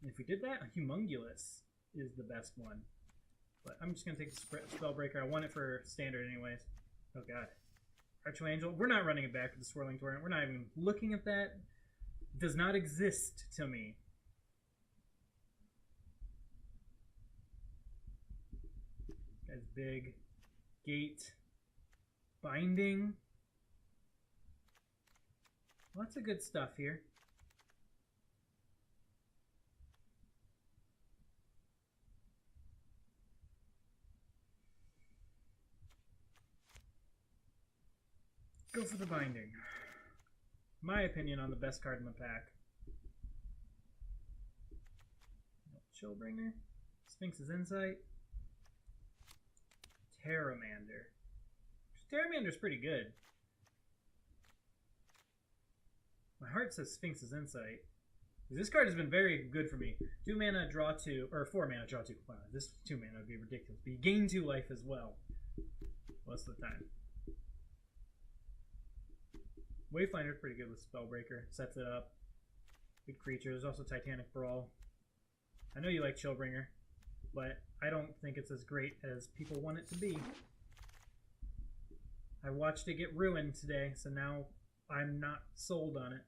If we did that, Humongulous is the best one. But I'm just going to take the Spellbreaker. I want it for standard anyways. Oh god. Archangel. We're not running it back with the Swirling Torrent. We're not even looking at that. It does not exist to me. Guy's big. Gate. Binding. Lots of good stuff here. Go for the binding. My opinion on the best card in the pack. Chillbringer. Sphinx's Insight. Terramander. Terramander's pretty good. My heart says Sphinx's Insight. This card has been very good for me. 2 mana, draw 2. Or 4 mana, draw 2. Wow, this 2 mana would be ridiculous. But you gain 2 life as well. Most of the time. Wayfinder's pretty good with Spellbreaker. Sets it up. Good creature. There's also Titanic Brawl. I know you like Chillbringer, but I don't think it's as great as people want it to be. I watched it get ruined today, so now I'm not sold on it.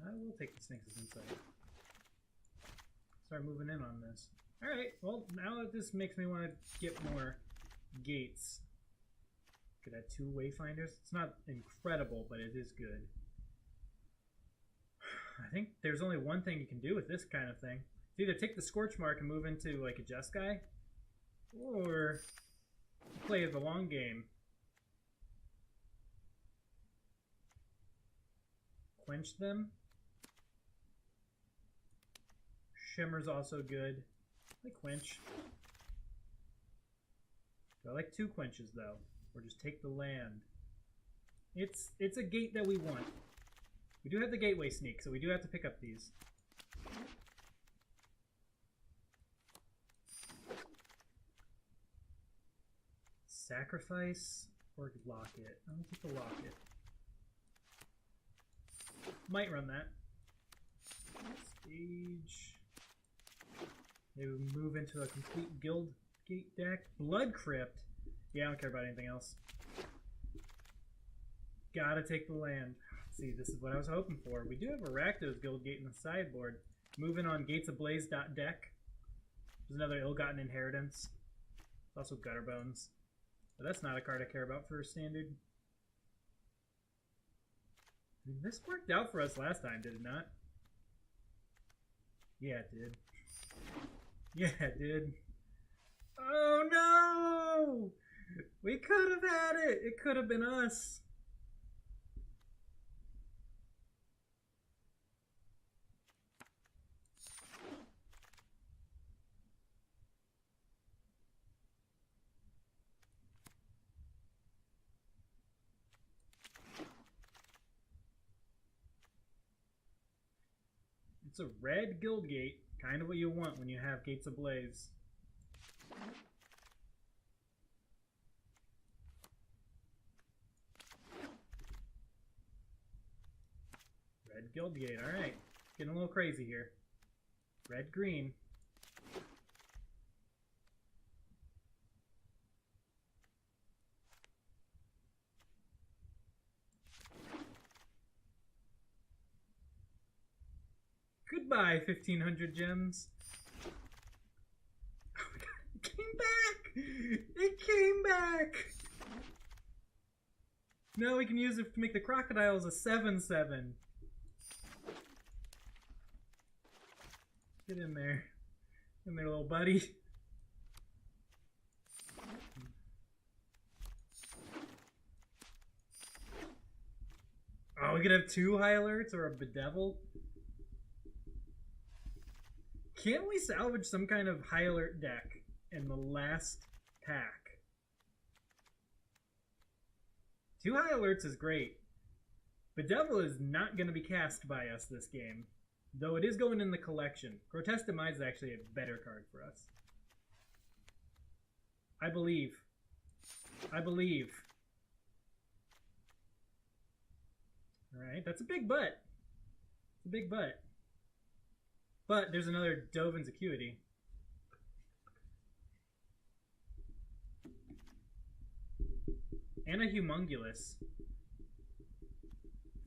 I will take the Sphinx's Insight. Start moving in on this. Alright, well, now this makes me want to get more gates. Could add 2 Wayfinders. It's not incredible, but it is good. I think there's only one thing you can do with this kind of thing. It's either take the Scorch Mark and move into like a Jeskai, or play the long game. Quench them. Shimmer's also good. I like Quench. I like 2 Quenches though. Or just take the land. It's a gate that we want. We do have the Gateway Sneak, so we do have to pick up these. Sacrifice or Locket? I'm gonna take the Locket. Might run that. Stage. Maybe we move into a complete Guild Gate deck. Blood Crypt. Yeah, I don't care about anything else. Gotta take the land. See, this is what I was hoping for. We do have a Rakdos Guildgate in the sideboard. Moving on Gates Ablaze deck. There's another Ill-Gotten Inheritance. There's also Gutterbones. But that's not a card I care about for a standard. I mean, this worked out for us last time, did it not? Yeah, it did. Yeah, it did. Oh no! We could have had it! It could have been us. It's a red Guildgate, kind of what you want when you have Gates Ablaze. Red Guildgate, alright. Getting a little crazy here. Red, green. Goodbye, 1,500 gems. Oh my god, it came back! It came back! Now we can use it to make the crocodiles a 7/7. Get in there. In there, little buddy. Oh, we could have 2 high alerts or a bedevil. Can't we salvage some kind of high alert deck in the last pack? 2 high alerts is great. Bedevil is not going to be cast by us this game, though it is going in the collection. Grotesque Demise is actually a better card for us. I believe. I believe. Alright, that's a big butt. It's a big butt. But there's another Dovin's Acuity. And a Humongulous.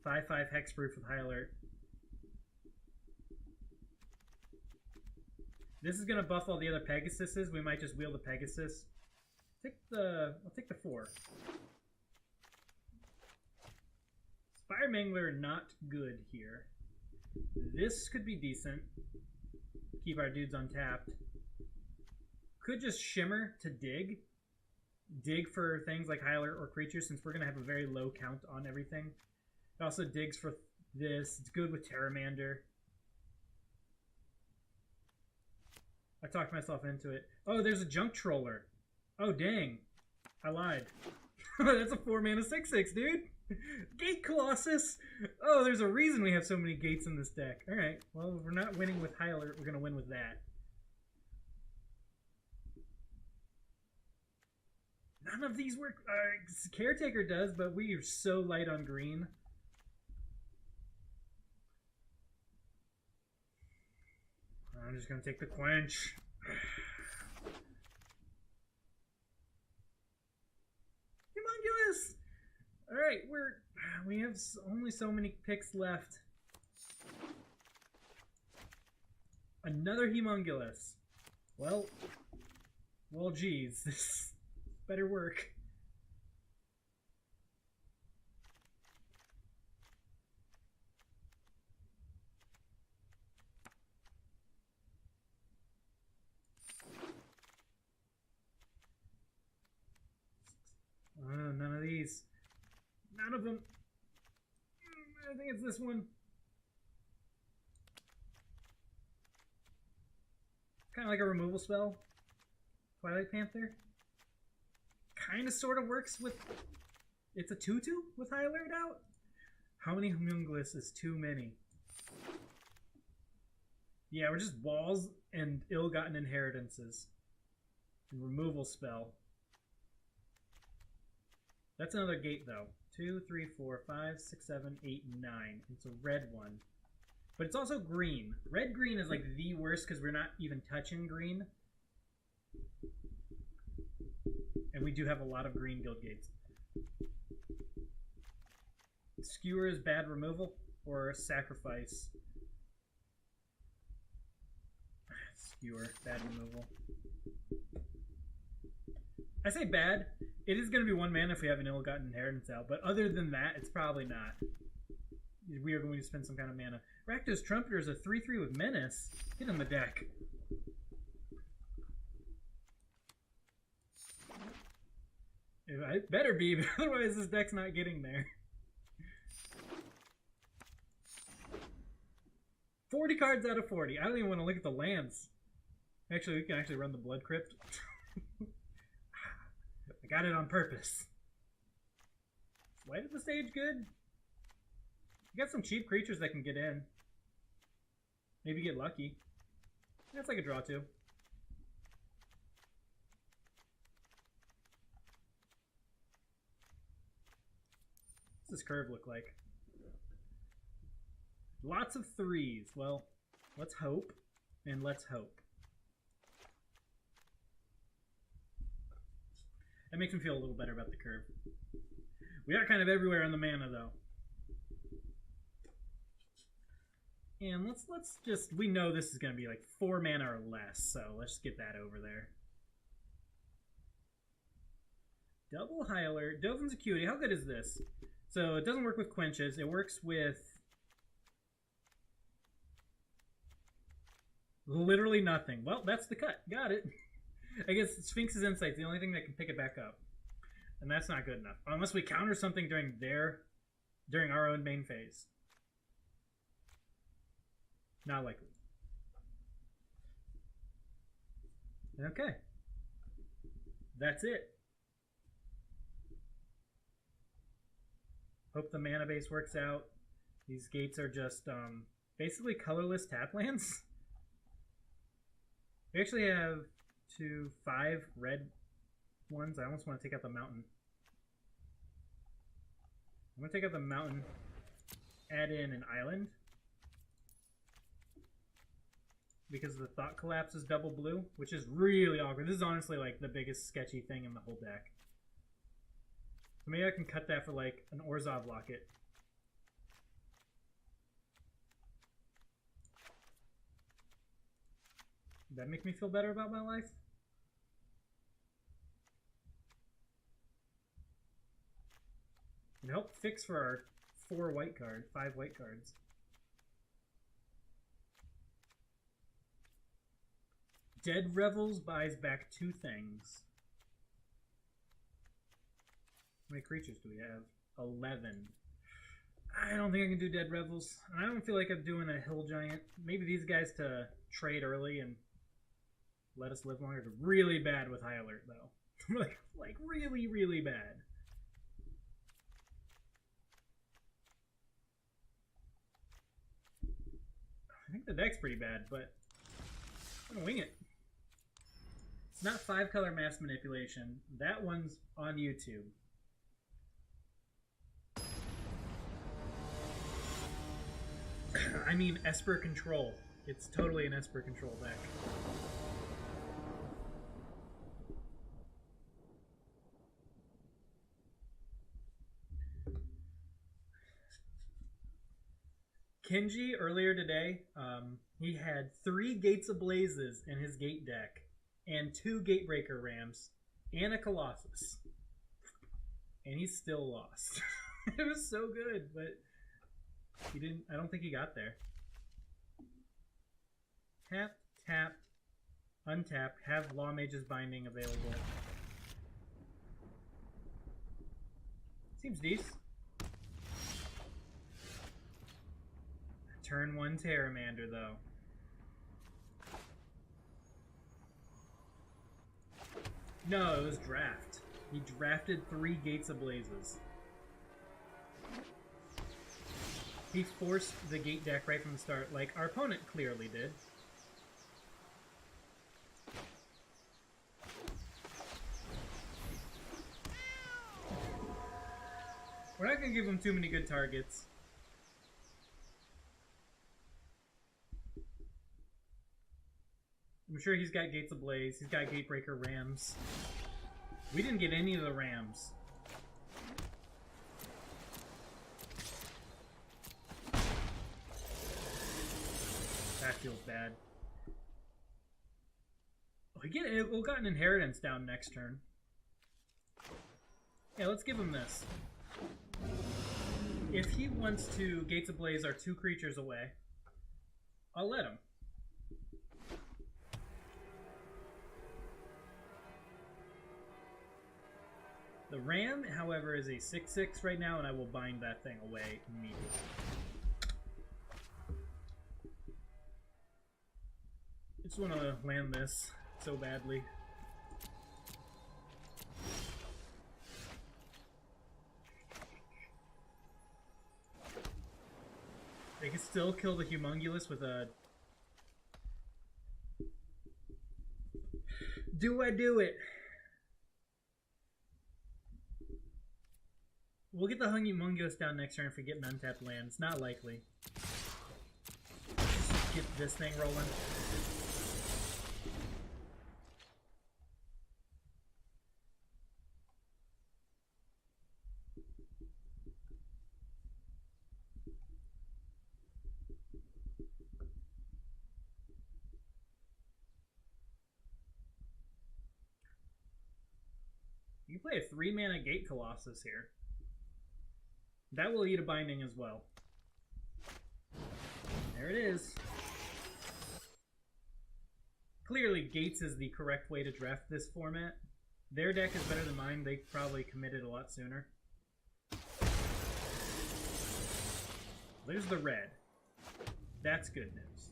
5/5 hexproof with high alert. This is gonna buff all the other Pegasuses. We might just wheel the Pegasus. I'll take the 4. Spire Mangler not good here. This could be decent. Keep our dudes untapped. Could just Shimmer to dig. Dig for things like high alert or creatures, since we're gonna have a very low count on everything. It also digs for this. It's good with Terramander. I talked myself into it. Oh, there's a Junk Troller. Oh, dang. I lied. That's a 4-mana 6/6, dude. Gate Colossus. Oh, there's a reason we have so many gates in this deck. Alright, well, if we're not winning with high alert, we're going to win with that. None of these work. Caretaker does, but we are so light on green. I'm just going to take the Quench. Humongulous! Alright, we have only so many picks left. Another Humongulous. Well, geez, this better work. Oh, none of these. None of them. I think it's this one. Kind of like a removal spell. Twilight Panther. Kind of sort of works with... It's a 2/2 with high alert out? How many Humongulous is too many? Yeah, we're just walls and ill-gotten inheritances. And removal spell. That's another gate, though. 2, 3, 4, 5, 6, 7, 8, 9. It's a red one. But it's also green. Red-green is like the worst because we're not even touching green. And we do have a lot of green guild gates. Skewer is bad removal or sacrifice. Skewer, bad removal. I say bad. It is going to be 1 mana if we have an ill-gotten inheritance out, but other than that, it's probably not. We are going to spend some kind of mana. Rakdos Trumpeter is a 3/3 with Menace. Get in the deck. It better be, but otherwise this deck's not getting there. 40 cards out of 40. I don't even want to look at the lands. Actually, we can actually run the Blood Crypt. I got it on purpose. Light of the Stage good? You got some cheap creatures that can get in. Maybe get lucky. That's like a draw too. What's this curve look like? Lots of 3s. Well, let's hope. And let's hope. That makes me feel a little better about the curve. We are kind of everywhere on the mana, though. And let's just... We know this is going to be like 4 mana or less, so let's just get that over there. Double high alert. Dovin's Acuity. How good is this? So it doesn't work with quenches. It works with... literally nothing. Well, that's the cut. Got it. I guess Sphinx's Insight's the only thing that can pick it back up. And that's not good enough. Unless we counter something during our own main phase. Not likely. Okay. That's it. Hope the mana base works out. These gates are just basically colorless tap lands. We actually have 5 red ones. I almost want to take out the mountain. I'm going to take out the mountain, add in an island. because the Thought Collapse is double blue, which is really awkward. This is honestly like the biggest sketchy thing in the whole deck. So maybe I can cut that for like an Orzhov Locket. Does that make me feel better about my life? It helped fix for our 5 white cards. Dead Revels buys back 2 things. How many creatures do we have? 11. I don't think I can do Dead Revels. I don't feel like I'm doing a Hill Giant. Maybe these guys to trade early and let us live longer. Really bad with High Alert, though. like really, really bad. I think the deck's pretty bad, but I'm gonna wing it. It's not 5-color mass manipulation. That one's on YouTube. I mean Esper Control. It's totally an Esper Control deck. Kenji, earlier today, he had 3 Gates Ablazes in his gate deck, and 2 Gatebreaker Rams, and a Colossus. And he still lost. It was so good, but he didn't. I don't think he got there. Tap, tap, untap, have Law Mage's Binding available. Seems decent. Turn 1 Terramander, though. No, it was draft. He drafted 3 Gates Ablazes. He forced the gate deck right from the start, like our opponent clearly did. We're not going to give him too many good targets. I'm sure he's got Gates Ablaze. He's got Gatebreaker Rams. We didn't get any of the Rams. That feels bad. We'll got an Inheritance down next turn. Yeah, let's give him this. If he wants to Gates Ablaze our 2 creatures away, I'll let him. The Ram, however, is a 6/6 right now, and I will bind that thing away immediately. I just want to land this so badly. They can still kill the Humongulus with a... Do I do it? We'll get the Humongulus down next turn if we get an untapped land. It's not likely. Just get this thing rolling. You play a 3-mana Gate Colossus here. That will eat a binding as well. There it is. Clearly, Gates is the correct way to draft this format. Their deck is better than mine. They probably committed a lot sooner. There's the red. That's good news.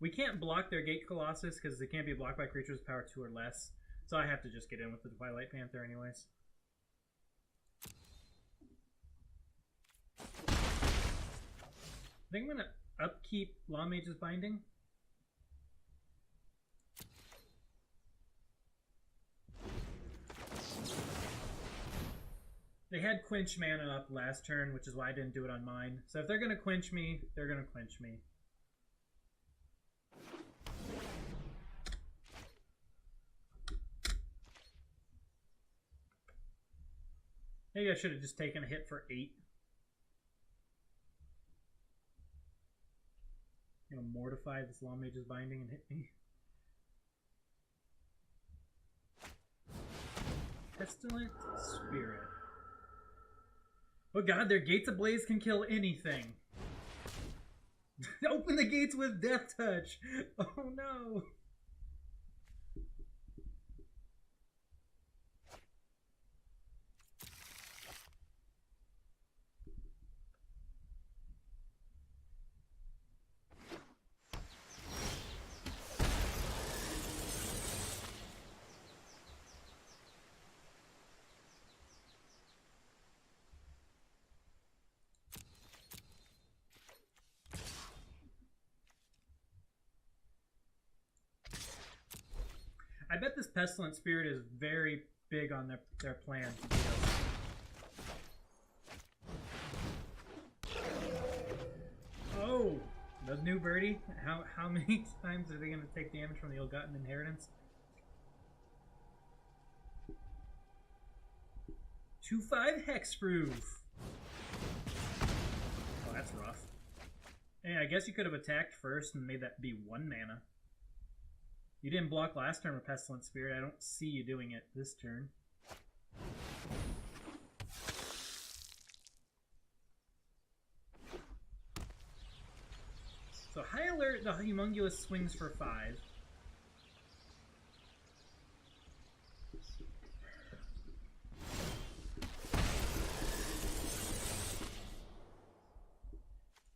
We can't block their Gate Colossus because they can't be blocked by creatures with power 2 or less. So I have to just get in with the Twilight Panther anyways. I think upkeep Law Mage's Binding. They had Quench mana up last turn, which is why I didn't do it on mine. So if they're going to quench me, they're going to quench me. Maybe I should have just taken a hit for 8. I'm going to mortify this Law Mage's Binding and hit me. Pestilent Spirit. Oh god, their Gates Ablaze can kill anything. Open the gates with Death Touch. Oh no. I bet this Pestilent Spirit is very big on their plan. Oh, the new birdie. How many times are they going to take damage from the ill-gotten inheritance? 2/5 Hexproof. Oh, that's rough. Hey, I guess you could have attacked first and made that be 1 mana. You didn't block last turn with Pestilent Spirit. I don't see you doing it this turn. So High Alert, the Humongous swings for 5.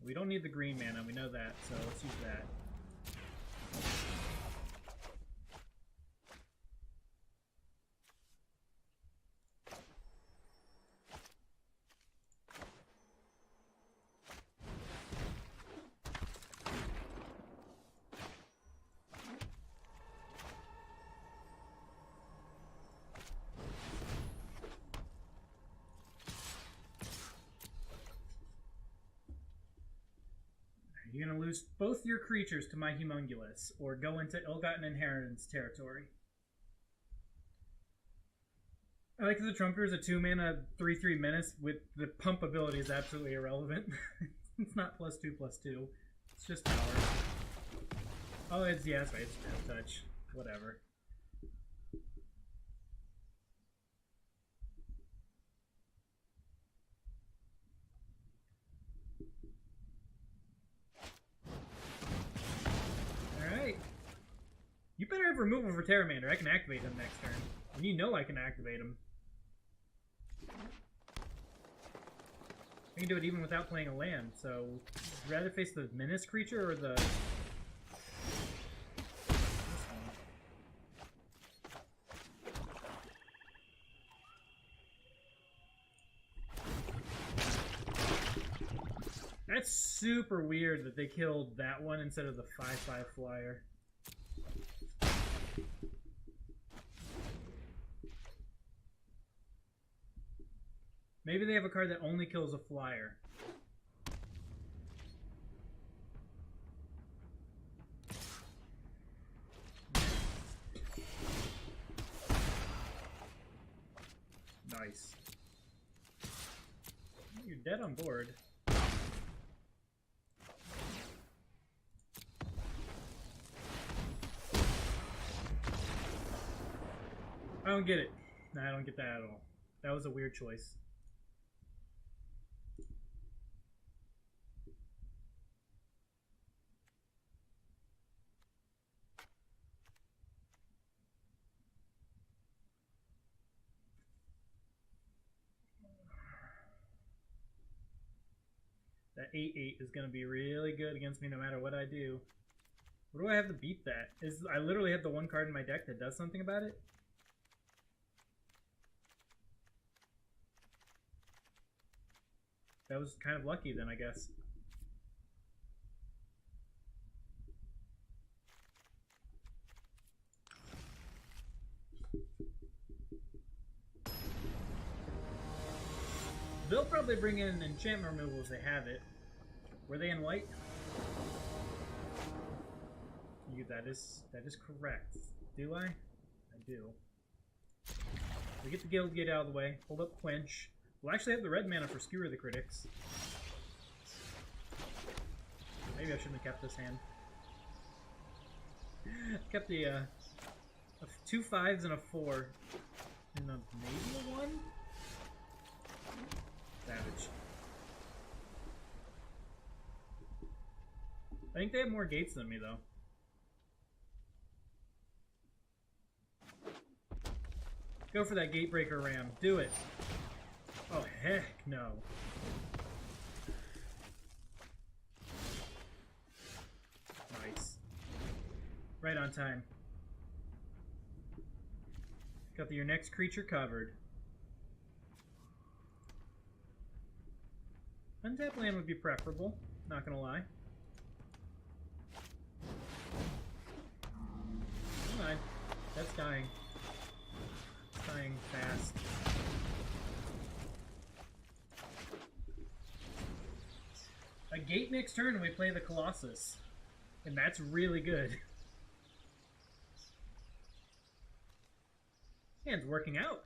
We don't need the green mana, we know that, so let's use that. You're going to lose both your creatures to my Humongous, or go into Ill-Gotten Inheritance territory. I like that the Trumpeter is a 2-mana 3/3 menace with the pump ability is absolutely irrelevant. It's not +2/+2. It's just power. Oh, it's, yeah, that's right, it's Death Touch. Whatever. You better have removal for Terramander. I can activate him next turn. And you know I can activate him. I can do it even without playing a land, so I'd rather face the Menace creature or the... That's super weird that they killed that one instead of the 5/5 flyer. Maybe they have a card that only kills a flyer. Nice. You're dead on board. I don't get it. No, I don't get that at all. That was a weird choice. That 8/8 is going to be really good against me no matter what I do. What do I have to beat that? I literally have the one card in my deck that does something about it? That was kind of lucky then, I guess. They'll probably bring in enchantment removal if they have it. Were they in white? That is correct. Do I? I do. We get the Guild Gate out of the way. Hold up Quench. We'll actually have the red mana for Skewer the Critics. Maybe I shouldn't have kept this hand. Kept the 2 5s and a 4. And maybe a 1? Savage. I think they have more gates than me, though. Go for that Gatebreaker Ram. Do it. Oh, heck no. Nice. Right on time. Got your next creature covered. Untap land would be preferable, not gonna lie. Come on. That's dying. It's dying fast. A gate next turn and we play the Colossus. And that's really good. Hand's working out.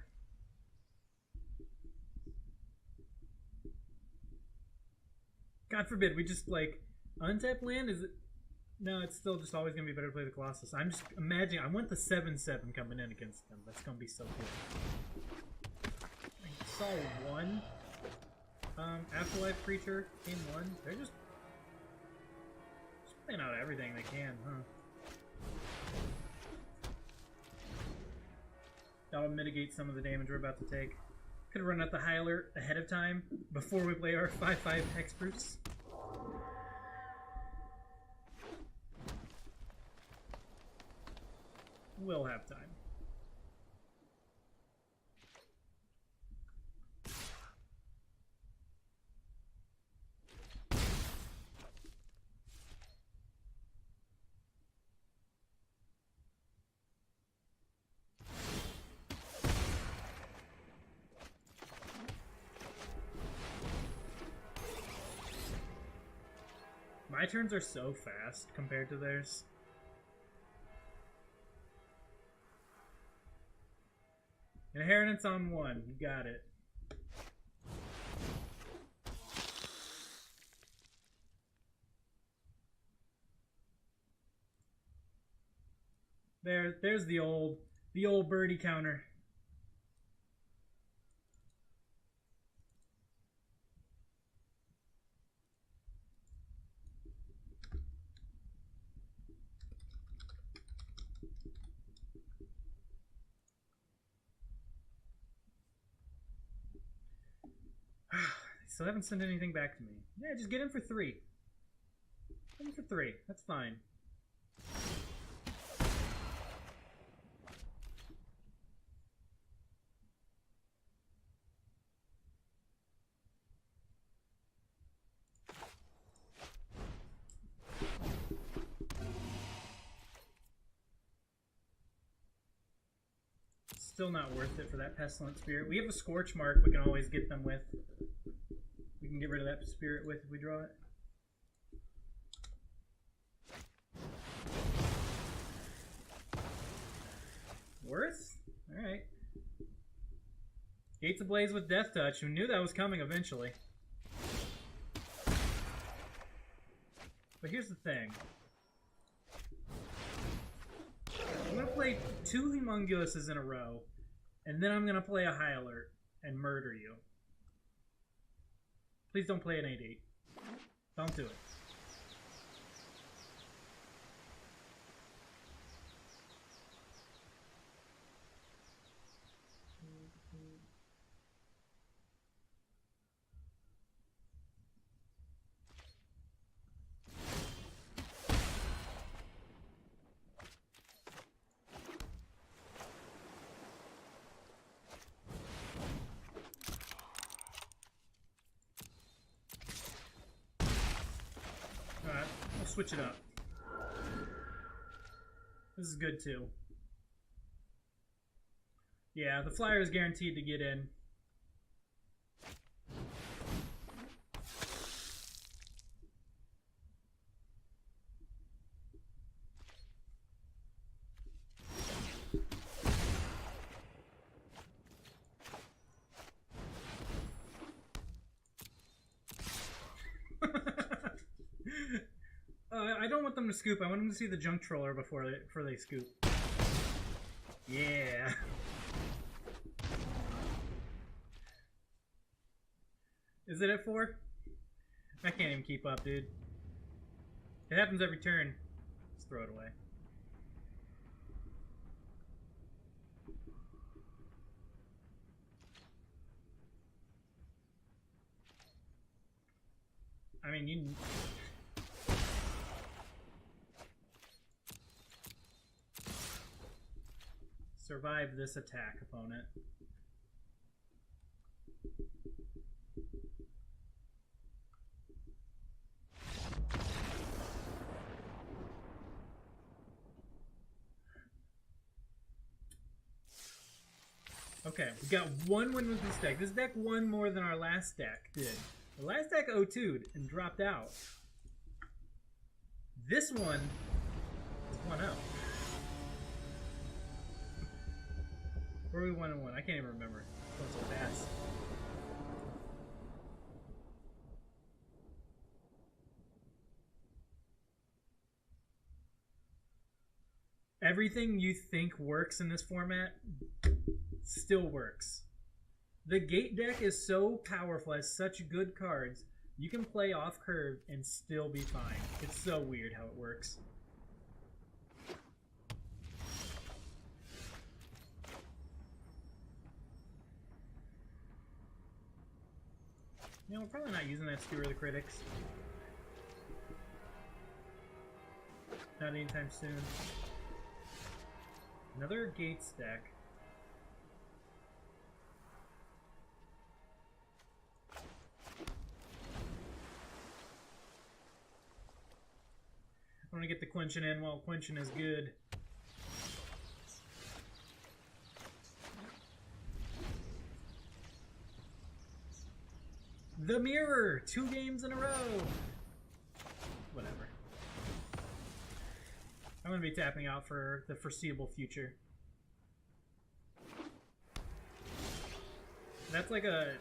God forbid we just like untap land. Is it? No, it's still just always gonna be better to play the Colossus. I'm just imagining. I want the 7/7 coming in against them. That's gonna be so good. I saw one afterlife creature game 1. They're just playing out everything they can, huh? That'll mitigate some of the damage we're about to take. Could run out the high alert ahead of time before we play our 5/5 Hexproof. We'll have time. My turns are so fast compared to theirs. Inheritance on 1. You got it. There's the old birdie counter. Still haven't sent anything back to me. Yeah, just get in for 3. Get in for 3. That's fine. Still not worth it for that Pestilent Spirit. We have a Scorch Mark we can always get them with. We can get rid of that spirit with if we draw it. Worth? Alright. Gates Ablaze with Death Touch. Who knew that was coming eventually? But here's the thing. I'm going to play 2 Humongouses in a row, and then I'm going to play a High Alert and murder you. Please don't play an 8/8. Don't do it. Switch it up. This is good too. Yeah, the flyer is guaranteed to get in. I don't want them to scoop. I want them to see the junk troller before they scoop. Yeah. Is it at 4? I can't even keep up, dude. It happens every turn. Just throw it away. I mean, you... Survive this attack, opponent. Okay, we got one win with this deck. This deck won more than our last deck did. The last deck 0-2'd and dropped out. This one is 1-0. Where are we 1-1? I can't even remember. It's going so fast. Everything you think works in this format still works. The gate deck is so powerful, has such good cards. You can play off curve and still be fine. It's so weird how it works. You know, we're probably not using that Skewer the Critics. Not anytime soon. Another Gates deck. I want to get the quenching in while quenching is good. The Mirror! 2 games in a row! Whatever. I'm going to be tapping out for the foreseeable future. That's like a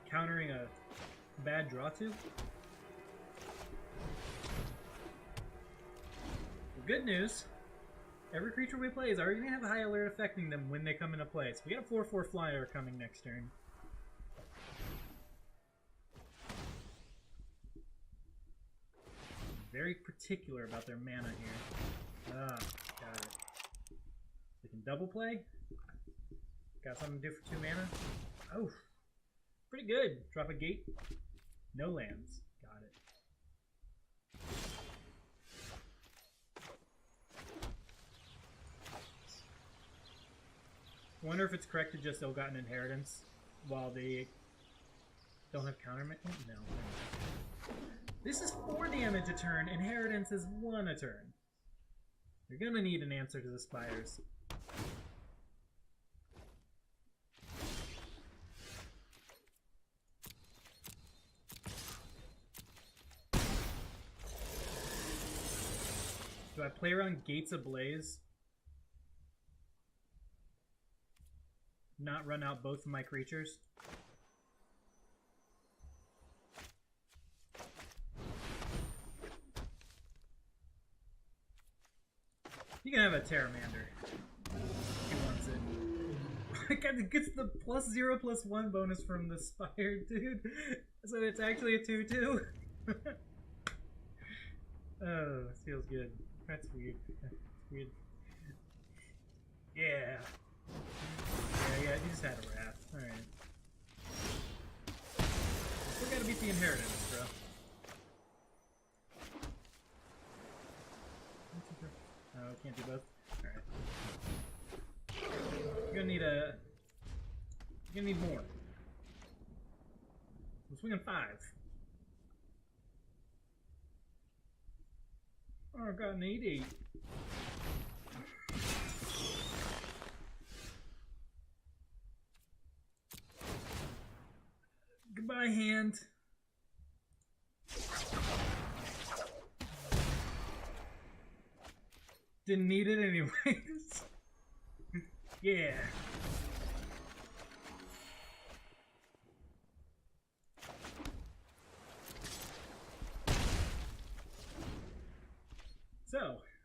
countering a bad draw too. Well, good news. Every creature we play is already going to have a high alert affecting them when they come into play. So we got a 4/4 flyer coming next turn. Very particular about their mana here. Ah, got it. They can double play. Got something to do for 2 mana. Oh, pretty good. Drop a gate. No lands. Got it. Wonder if it's correct to just ill-gotten inheritance while they don't have counter. No. This is 4 damage a turn. Inheritance is 1 a turn. You're gonna need an answer to the spires. Do I play around Gates Ablaze? Not run out both of my creatures? You can have a Terramander. He wants it. It gets the +0/+1 bonus from the Spire, dude. So it's actually a 2/2. Oh, this feels good. That's weird. That's weird. Yeah. Yeah, he just had a wrath. Alright. Still gotta beat the inheritance, bro. Oh, can't do both. Alright. You're gonna need more. I'm swinging 5. Oh, I got an 8/8. Goodbye, hand. Didn't need it anyways. Yeah.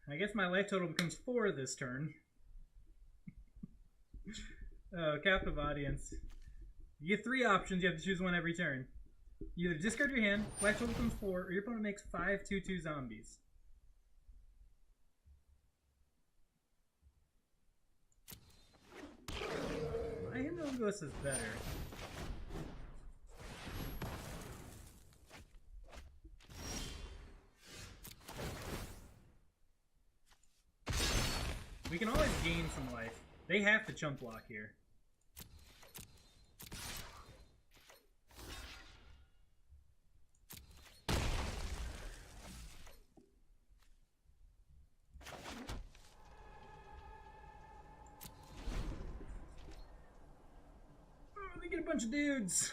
I guess my life total becomes 4 this turn. Oh, captive audience. You get 3 options. You have to choose one every turn. You either discard your hand, life total becomes 4, or your opponent makes 5 2/2 zombies. My Himmelgos is better. We can always gain some life. They have to chump block here. Oh, they get a bunch of dudes.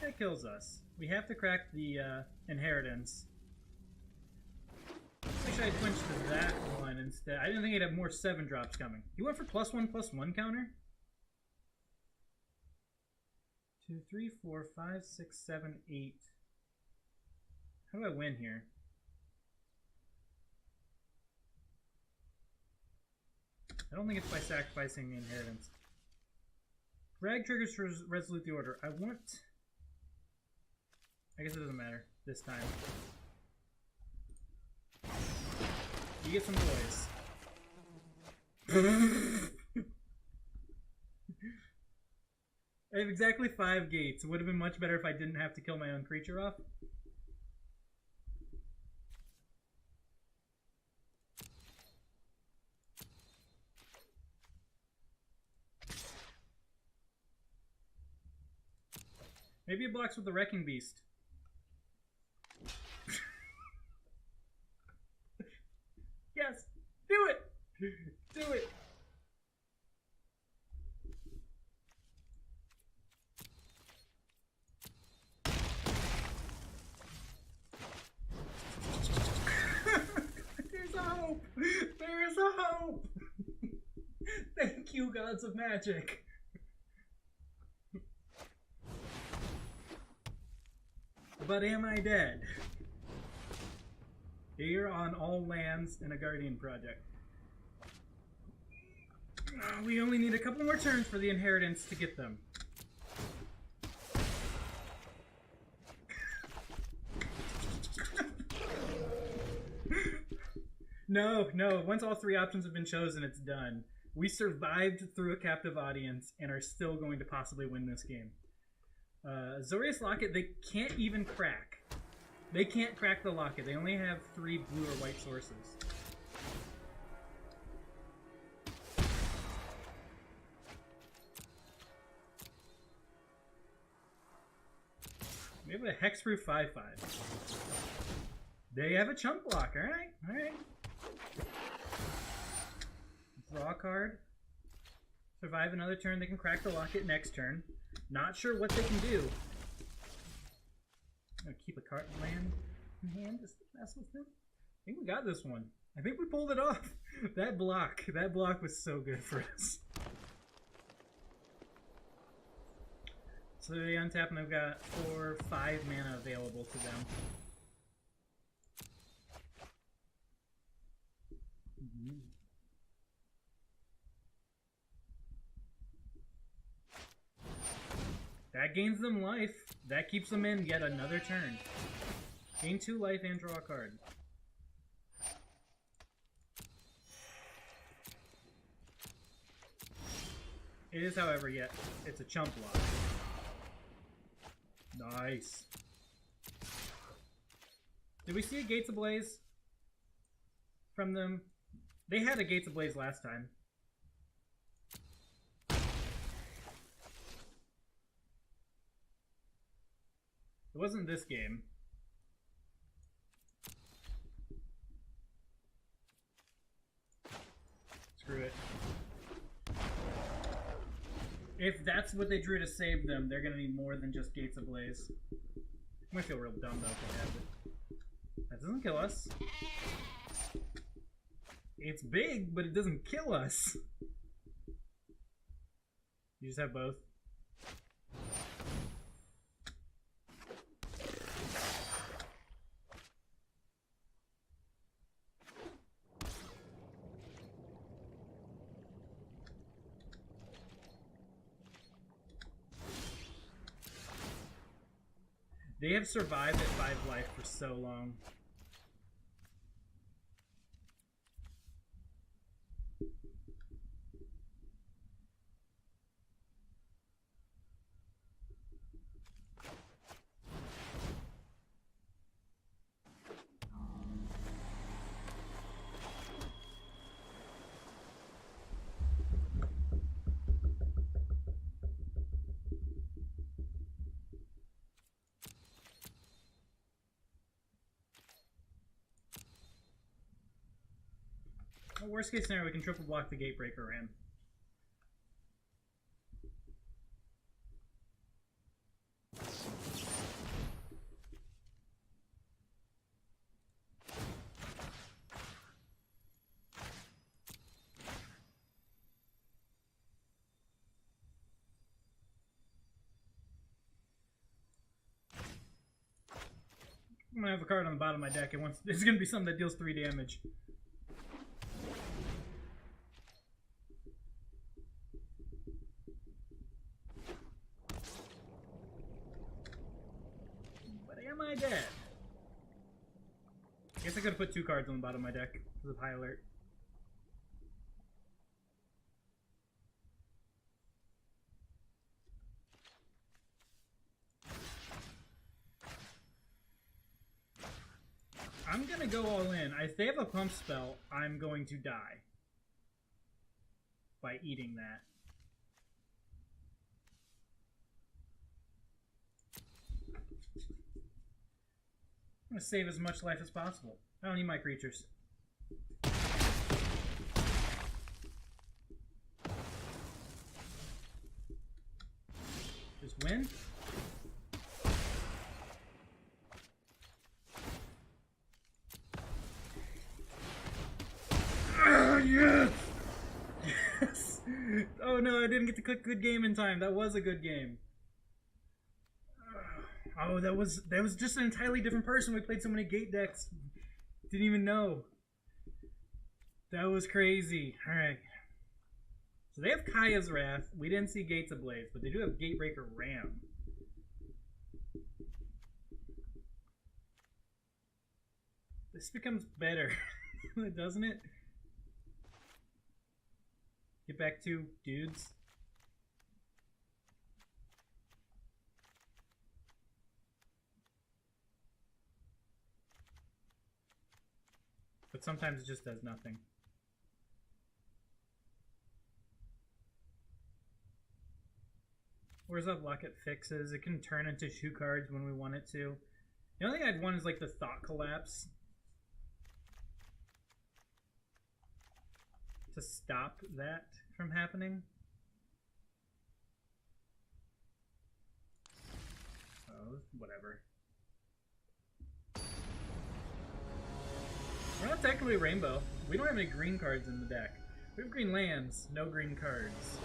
That kills us. We have to crack the inheritance. Wish I quenched that one instead. I didn't think he'd have more 7 drops coming. He went for +1/+1 counter? 2, 3, 4, 5, 6, 7, 8. How do I win here? I don't think it's by sacrificing the inheritance. Rag triggers for Resolute the Order. I want... I guess it doesn't matter this time. You get some boys. I have exactly 5 gates. It would have been much better if I didn't have to kill my own creature off. Maybe it blocks with the Wrecking Beast. Yes! Do it! Do it! There's a hope! There's a hope! Thank you, gods of magic! But am I dead? Here on all lands in a Guardian project. We only need a couple more turns for the inheritance to get them. No, no. Once all 3 options have been chosen, it's done. We survived through a captive audience and are still going to possibly win this game. Zorius Locket, they can't even crack. They can't crack the Locket. They only have 3 blue or white sources. We have a Hexproof 5/5. They have a chump block. Alright, alright. Draw a card. Survive another turn. They can crack the Locket next turn. Not sure what they can do. I'm gonna keep a card land in hand just to mess with them. I think we got this one. I think we pulled it off. That block was so good for us. So they untap and I've got 4, 5 mana available to them. That gains them life. That keeps them in yet another turn. Gain 2 life and draw a card. It is, however, yet it's a chump block. Nice. Did we see a Gates Ablaze from them? They had a Gates Ablaze last time. It wasn't this game. Screw it. If that's what they drew to save them, they're gonna need more than just Gates Ablaze. I'm gonna feel real dumb though if they have it. That doesn't Doesn't kill us. It's big, but it doesn't kill us. You just have both. They have survived at 5 life for so long. Well, worst case scenario, we can triple block the Gatebreaker Ram. I'm gonna have a card on the bottom of my deck, and it's gonna be something that deals 3 damage. Am I dead? I guess I could have put 2 cards on the bottom of my deck with high alert. I'm gonna go all in. If they have a pump spell, I'm going to die by eating that. I'm gonna save as much life as possible. I don't need my creatures. Just win. Yes! Yes! Oh no, I didn't get to click good game in time. That was a good game. Oh, that was just an entirely different person. We played so many gate decks. Didn't even know. That was crazy. Alright. So they have Kaya's Wrath. We didn't see Gates Ablaze, but they do have Gatebreaker Ram. This becomes better, doesn't it? Get back to dudes. But sometimes it just does nothing. Where's up Locket fixes? It can turn into 2 cards when we want it to. The only thing I'd want is like the Thought Collapse. To stop that from happening. Oh, whatever. We're not technically rainbow. We don't have any green cards in the deck. We have green lands, no green cards.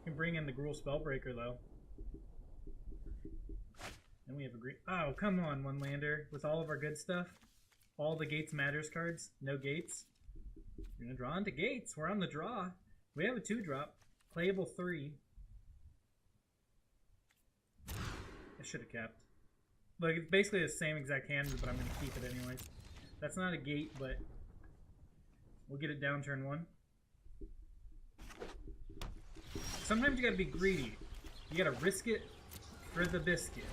We can bring in the Gruul Spellbreaker though. Then we have a green. Oh, come on, one lander with all of our good stuff. All the Gates Matters cards. No Gates. We're gonna draw into Gates. We're on the draw. We have a 2-drop. Playable 3. I should have kept. Look, it's basically the same exact hand, but I'm going to keep it anyways. That's not a gate, but we'll get it down turn 1. Sometimes you got to be greedy. You got to risk it for the biscuit.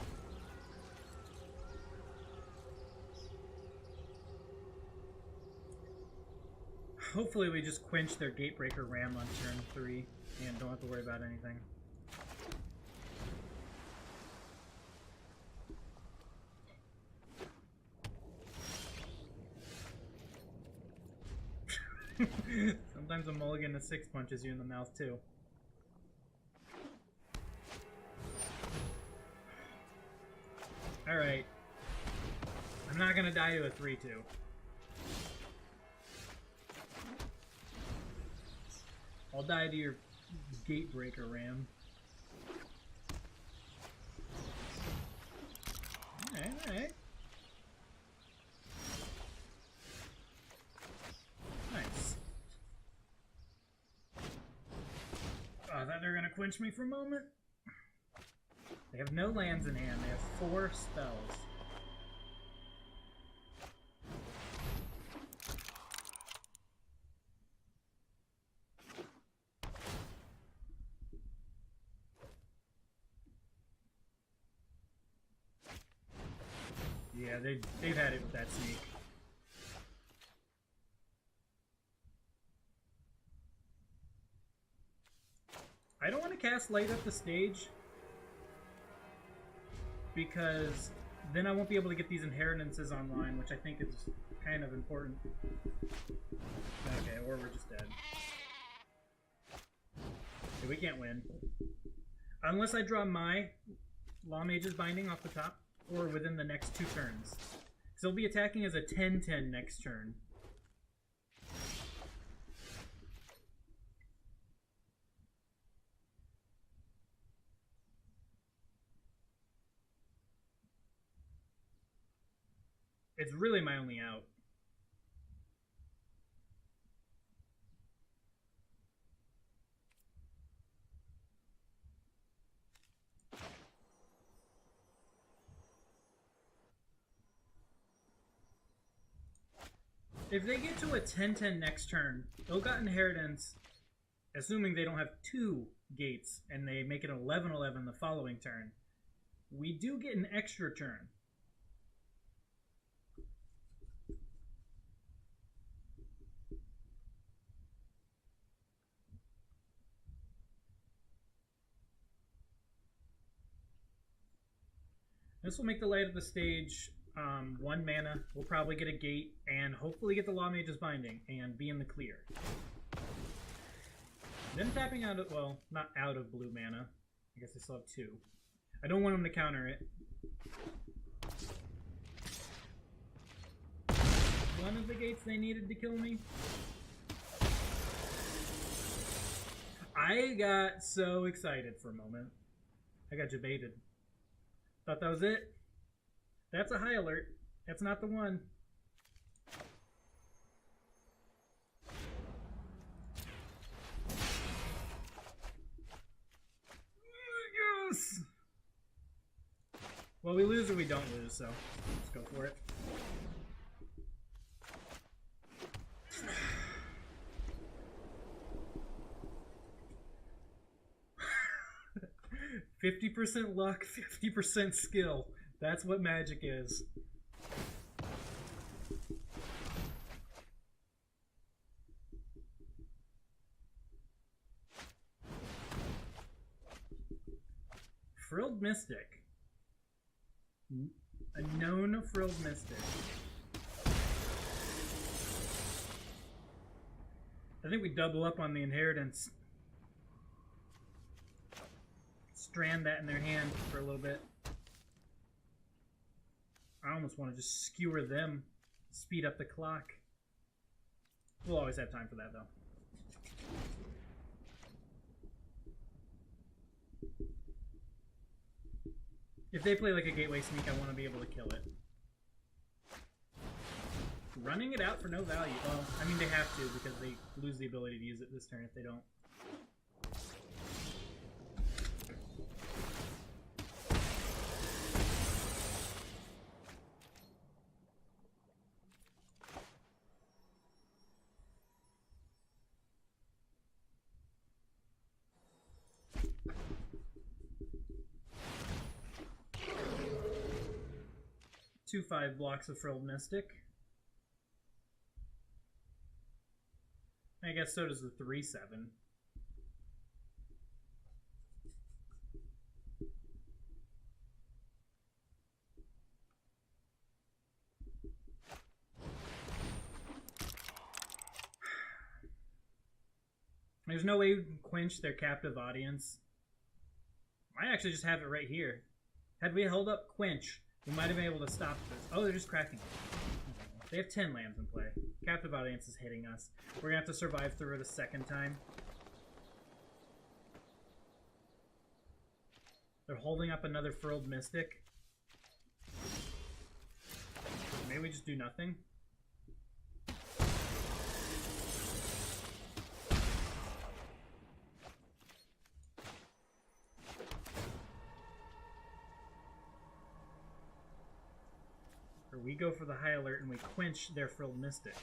Hopefully we just quench their Gatebreaker Ram on turn 3 and don't have to worry about anything. Sometimes a mulligan to 6 punches you in the mouth too. Alright. I'm not gonna die to a 3-2. I'll die to your Gatebreaker Ram. Alright. Nice. Oh, I thought they were gonna quench me for a moment. They have no lands in hand. They have 4 spells. Yeah, they've had it with that sneak. I don't want to cast Light Up the Stage because then I won't be able to get these inheritances online, which I think is kind of important. Okay, or we're just dead. Okay, we can't win. Unless I draw my Law Mage's Binding off the top, or within the next 2 turns. So they'll be attacking as a 10-10 next turn. It's really my only out. If they get to a 10-10 next turn, they'll got Inheritance, assuming they don't have 2 gates, and they make it 11-11 the following turn. We do get an extra turn. This will make the Light of the Stage 1 mana. We'll probably get a gate and hopefully get the Law Mage's Binding and be in the clear. Then tapping out of, well, not out of blue mana. I guess I still have 2. I don't want them to counter it. One of the gates they needed to kill me. I got so excited for a moment. I got jebaited. Thought that was it. That's a high alert. That's not the one. Yes! Well, we lose or we don't lose, so let's go for it. 50% luck, 50% skill. That's what Magic is. Frilled Mystic. A known Frilled Mystic. I think we double up on the inheritance. Strand that in their hand for a little bit. I almost want to just skewer them, speed up the clock. We'll always have time for that, though. If they play like a gateway sneak, I want to be able to kill it. Running it out for no value. Well, I mean, they have to because they lose the ability to use it this turn if they don't. Two 5 blocks of Frilled Mystic. I guess so does the 3/7. There's no way we can quench their captive audience. I actually just have it right here. Had we held up Quench, We might have been able to stop this. Oh, they're just cracking. They have 10 lambs in play. Captive Audience is hitting us. We're gonna have to survive through it a second time. They're holding up another Furled Mystic. Maybe we just do nothing. Or we go for the high alert and we quench their Furled Mystic.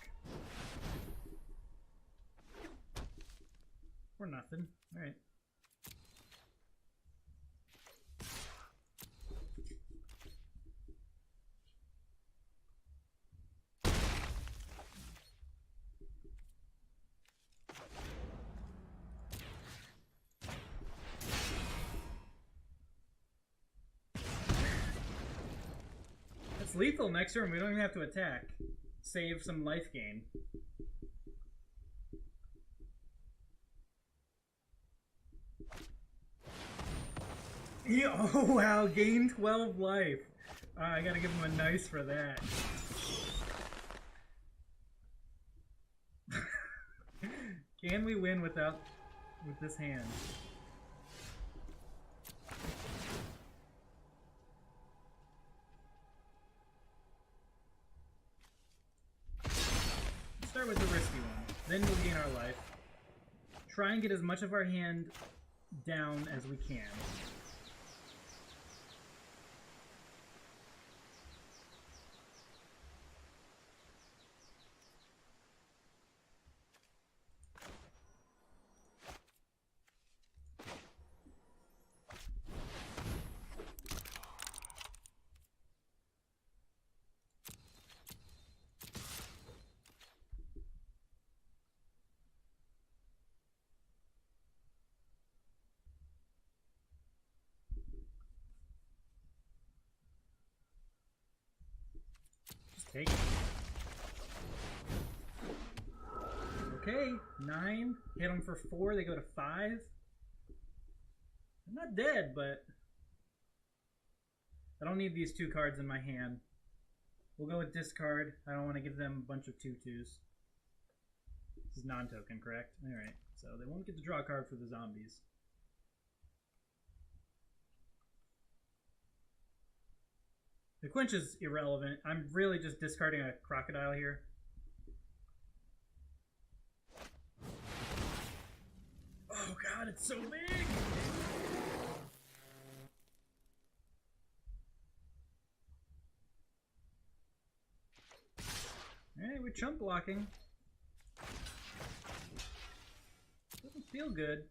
Or nothing. Alright. It's lethal next turn. We don't even have to attack. Save some life gain. Yeah, oh wow, gain 12 life. I gotta give him a nice for that. Can we win with this hand? Start with the risky one, then we'll gain our life. Try and get as much of our hand down as we can. Take it. Okay, 9. Hit them for 4. They go to 5. I'm not dead, but I don't need these 2 cards in my hand. We'll go with discard. I don't want to give them a bunch of 2/2s. This is non-token, correct? Alright, so they won't get to draw a card for the zombies. The quench is irrelevant. I'm really just discarding a crocodile here. Oh god, it's so big! Alright, we're chump blocking. Doesn't feel good.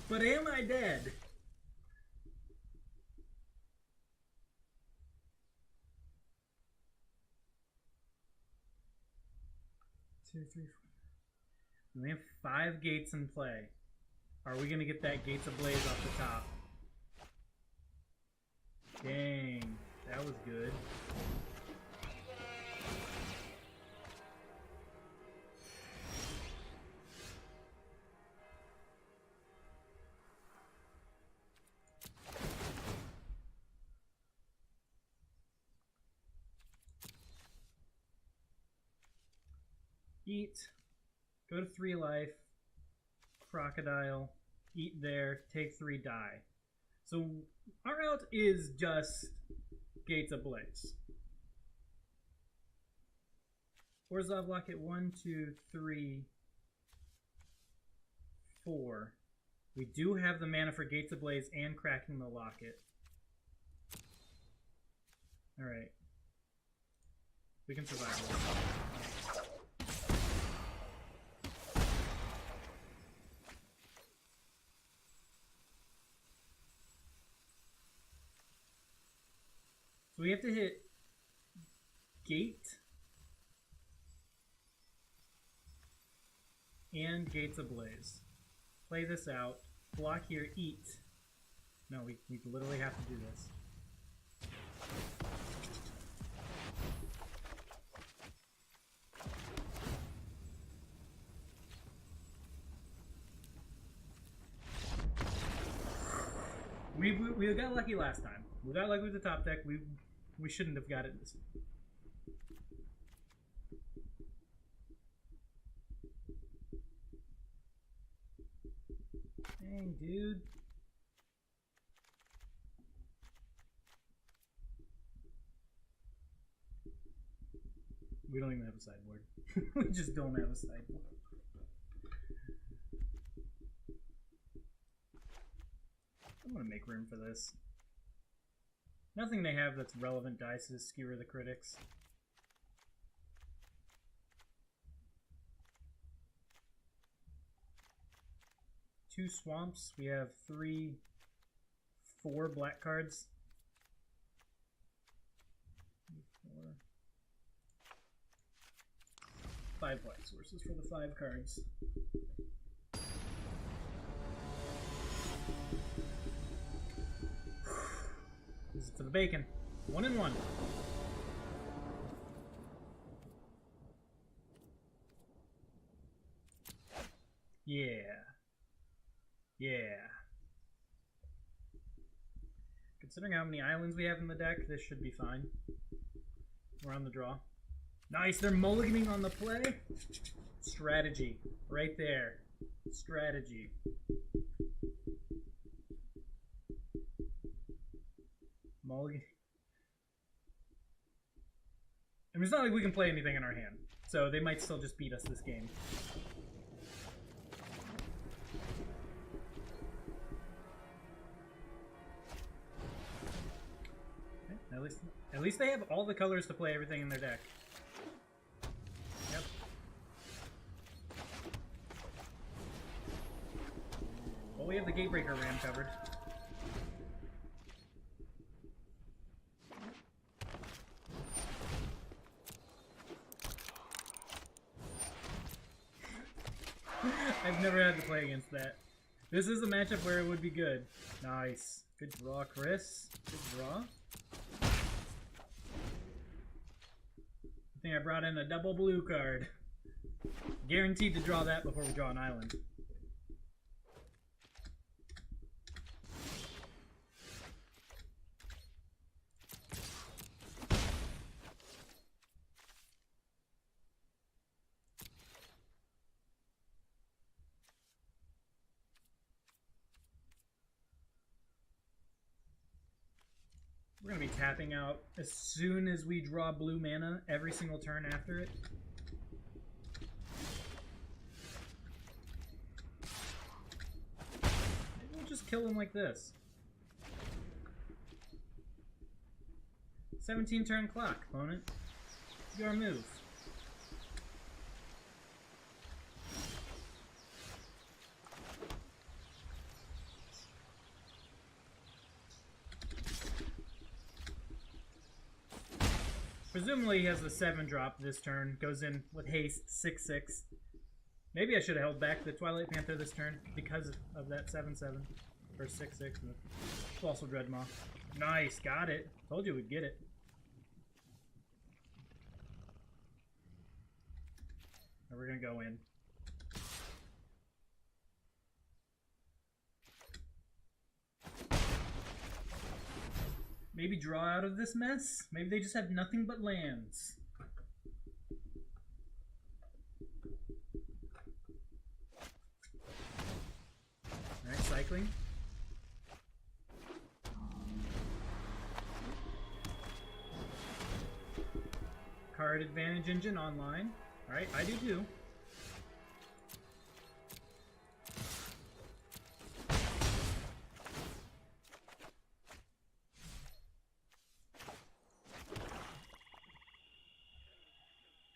But am I dead? Two, three, four. We have 5 gates in play. Are we gonna get that Gates Ablaze off the top? Dang, that was good. Eat, go to 3 life, crocodile, eat there, take 3, die. So our route is just Gates Ablaze. Orzhov Locket 1, 2, 3, 4. We do have the mana for Gates Ablaze and cracking the locket. Alright. We can survive this. So we have to hit Gate and Gates Ablaze. Play this out. Block here, eat. No, we literally have to do this. We got lucky last time. We got lucky with the top deck. We shouldn't have got it this time. Dang, dude. We don't even have a sideboard. We just don't have a sideboard. I'm gonna make room for this. Nothing they have that's relevant dice to skewer the critics. Two swamps. We have 4 black cards. 4. 5 black sources for the 5 cards. This is for the bacon. 1 and 1. Yeah. Yeah. Considering how many islands we have in the deck, this should be fine. We're on the draw. Nice, they're mulliganing on the play. Strategy. Right there. Strategy. Mulligan. I mean, it's not like we can play anything in our hand, so they might still just beat us this game. Okay, at least they have all the colors to play everything in their deck. Yep. Well, we have the Gatebreaker Ram covered. I've never had to play against that. This is a matchup where it would be good. Nice. Good draw, Chris. Good draw. I think I brought in a double blue card. Guaranteed to draw that before we draw an island. We're going to be tapping out as soon as we draw blue mana every single turn after it. Maybe we'll just kill him like this. 17 turn clock, opponent. Your move. Presumably he has the 7 drop this turn, goes in with haste, 6/6. Maybe I should have held back the Twilight Panther this turn because of that 7/7. Or 6/6. Also Dreadmaw. Nice, got it. Told you we'd get it. Now we're gonna go in. Maybe draw out of this mess? Maybe they just have nothing but lands. Alright, cycling. Card Advantage Engine online. Alright, I do too.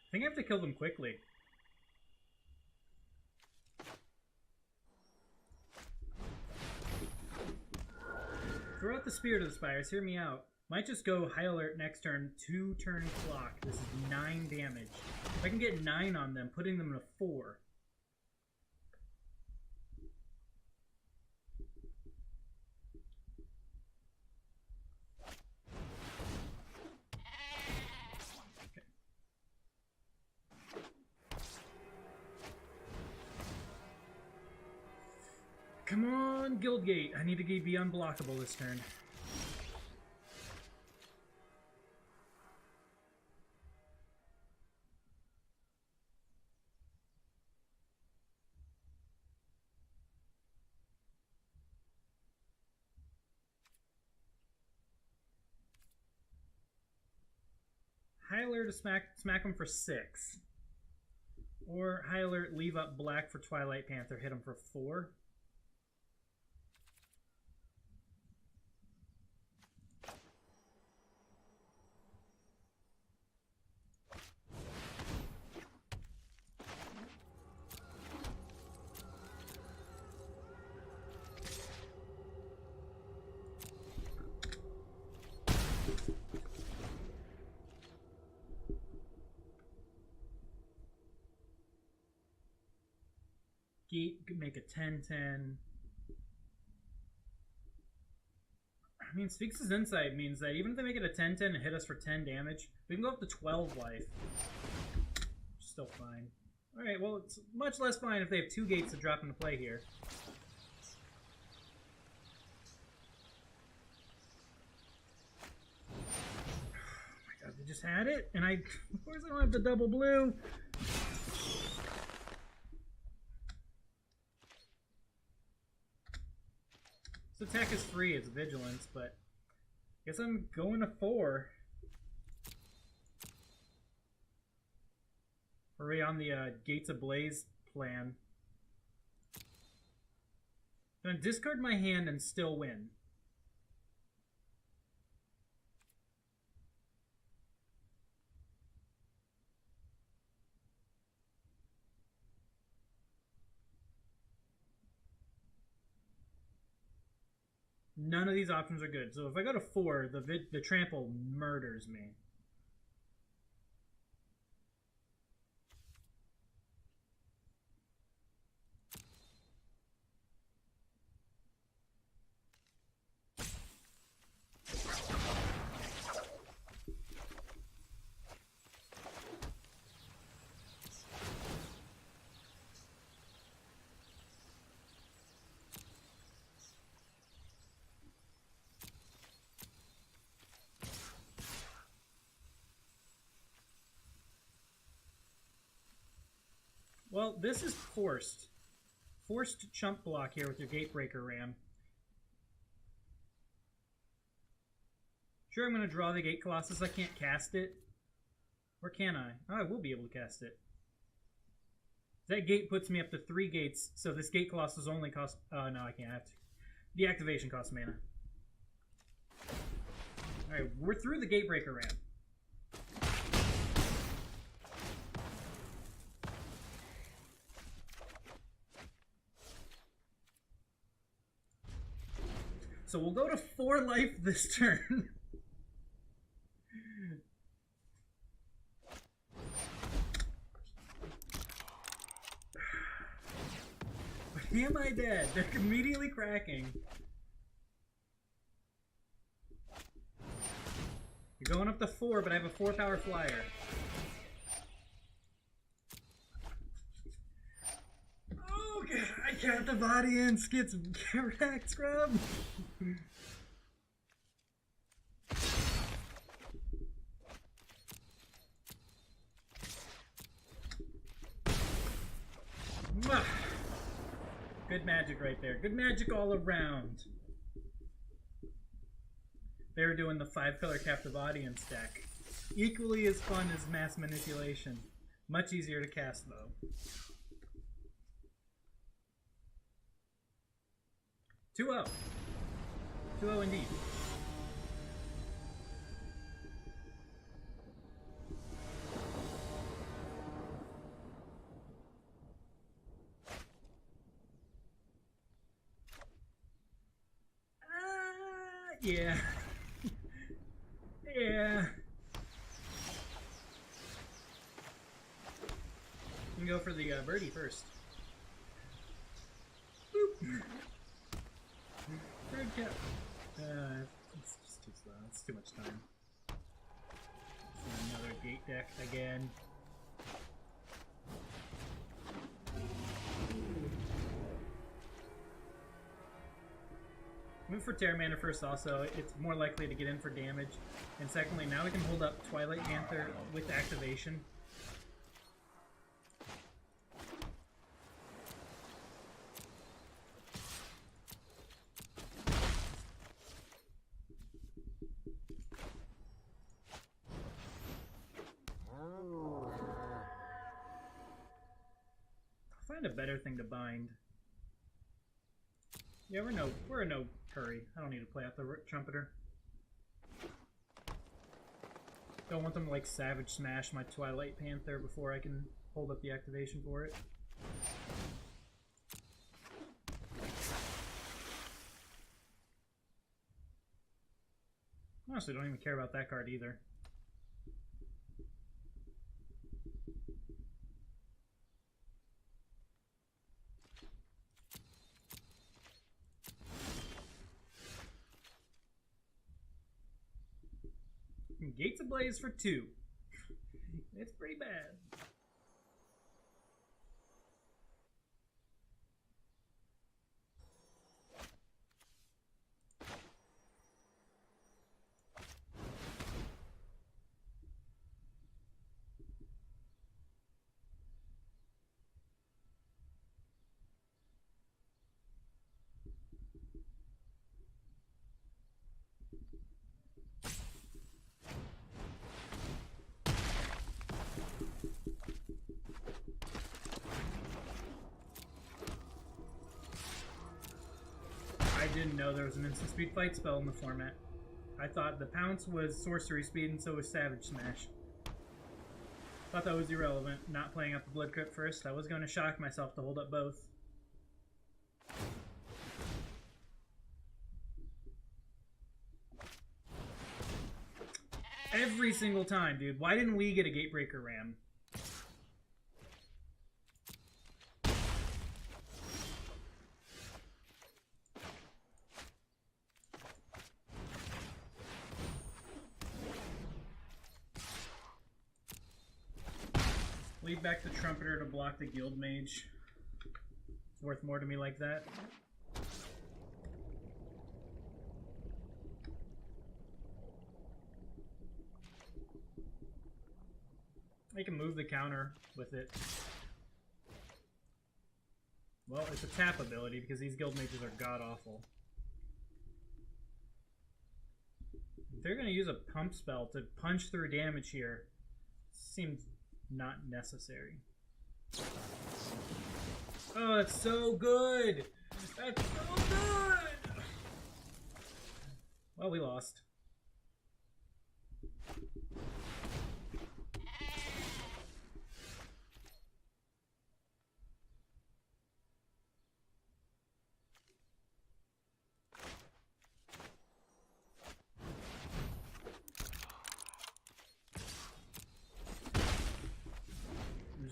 I think I have to kill them quickly. Throw out the Spirit of the Spires, hear me out. Might just go High Alert next turn, 2 turn clock. This is 9 damage. If I can get 9 on them, putting them in a 4. Come on! on, Guildgate. I need to be unblockable this turn. High alert to smack him for 6. Or high alert, leave up black for Twilight Panther, hit him for 4. Gate could make a 10-10. I mean, Sphinx's Insight means that even if they make it a 10-10 and hit us for 10 damage, we can go up to 12 life. Still fine. Alright, well, it's much less fine if they have 2 gates to drop into play here. Oh my god, they just had it? And of course I don't have the double blue. Attack is free, it's vigilance, but I guess I'm going to 4. Are we on the Gates Ablaze plan? I'm going to discard my hand and still win. None of these options are good. So if I go to 4, the trample murders me. Well, this is forced. Forced chump block here with your Gatebreaker Ram. Sure, I'm going to draw the Gate Colossus. I can't cast it. Or can I? Oh, I will be able to cast it. That gate puts me up to 3 gates, so this Gate Colossus only costs... Oh, no, I can't. I have to. The activation costs mana. Alright, we're through the Gatebreaker Ram. So we'll go to 4 life this turn. Am I dead? They're immediately cracking. You're going up to 4, but I have a 4-power flyer. Oh, God, I got the body in. Skits rack scrub. Good magic right there. Good magic all around. They were doing the 5-color captive audience deck. Equally as fun as mass manipulation. Much easier to cast, though. 2-0. 2-0 indeed. Yeah. Yeah. You can go for the birdie first. Boop. Bird cap. It's just too slow. It's too much time. Another gate deck again. Move for Terramander first also. It's more likely to get in for damage. And secondly, now we can hold up Twilight Panther with activation. I'll find a better thing to bind. Yeah, we're in no hurry. I don't need to play out the Trumpeter. Don't want them to like Savage Smash my Twilight Panther before I can hold up the activation for it. Honestly, don't even care about that card either. Gates Ablaze for 2. It's pretty bad. I didn't know there was an instant speed fight spell in the format. I thought the Pounce was sorcery speed and so was Savage Smash. Thought that was irrelevant, not playing up the Blood Crypt first. I was going to shock myself to hold up both. Every single time, dude. Why didn't we get a Gatebreaker Ram? Lead back the Trumpeter to block the Guild Mage. It's worth more to me like that. I can move the counter with it. Well, it's a tap ability because these Guild Mages are god-awful. If they're going to use a pump spell to punch through damage here, seems not necessary. Oh, that's so good! That's so good! Well, we lost.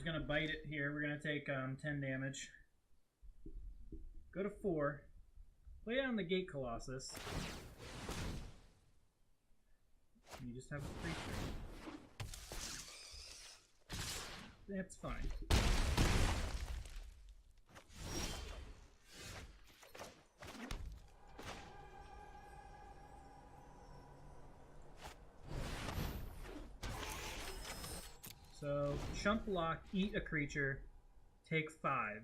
Gonna bite it here. We're gonna take 10 damage. Go to 4. Play down the Gate Colossus. And you just have a creature. That's fine. So, chump block, eat a creature, take 5.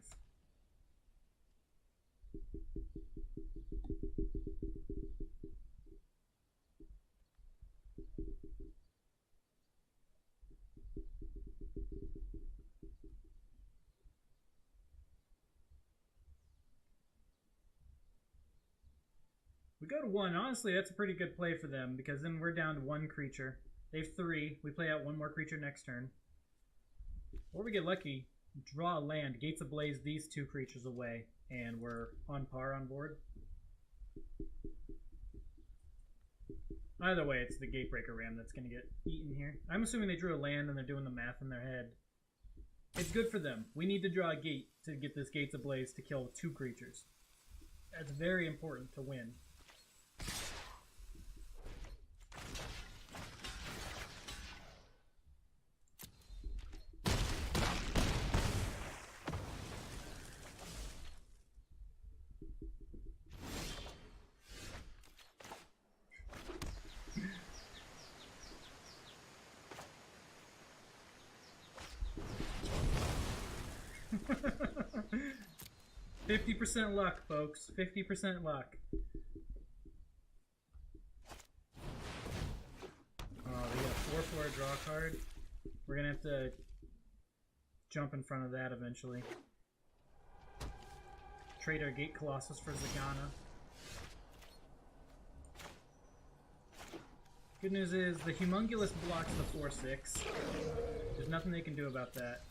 We go to 1. Honestly, that's a pretty good play for them because then we're down to 1 creature. They have 3. We play out 1 more creature next turn. Or we get lucky, draw a land, Gates Ablaze these 2 creatures away, and we're on par on board. Either way, it's the Gatebreaker Ram that's going to get eaten here. I'm assuming they drew a land and they're doing the math in their head. It's good for them. We need to draw a gate to get this Gates Ablaze to kill 2 creatures. That's very important to win. 50% luck, folks. 50% luck. Oh, they got a 4-4 draw card. We're gonna have to jump in front of that eventually. Trade our Gate Colossus for Zagana. Good news is the Humongulus blocks the 4-6. There's nothing they can do about that.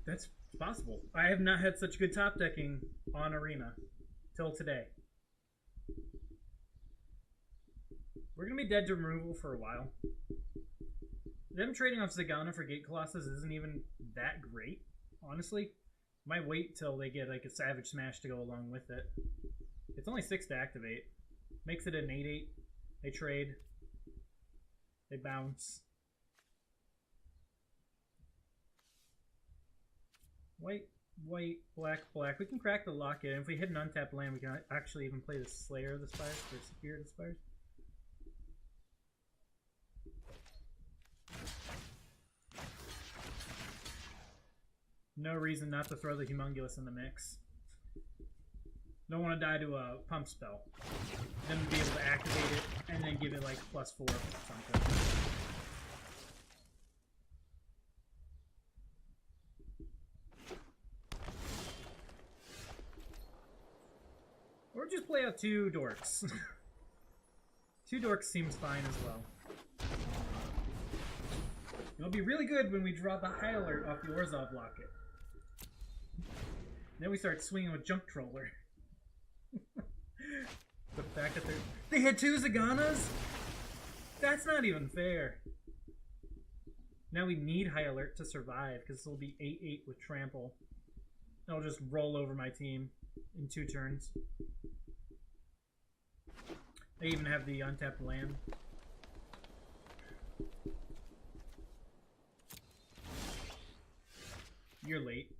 That's possible. I have not had such good top decking on Arena till today. We're going to be dead to removal for a while. Them trading off Zagana for Gate Colossus isn't even that great, honestly. Might wait till they get like a Savage Smash to go along with it. It's only 6 to activate. Makes it an 8-8. They trade. They bounce. White, white, black, black. We can crack the locket. And if we hit an untapped land, we can actually even play the Slayer of the Spires for Spirit of the Spires. No reason not to throw the Humongulus in the mix. Don't want to die to a pump spell. Then be able to activate it and then give it like +4 or something. Or just play out 2 dorks. 2 dorks seems fine as well. It'll be really good when we draw the High Alert off the Orzhov Locket. Then we start swinging with Junk Troller. The fact that they had 2 Zaganas? That's not even fair. Now we need High Alert to survive because this will be 8-8 with Trample. I'll just roll over my team in 2 turns. They even have the untapped land. You're late.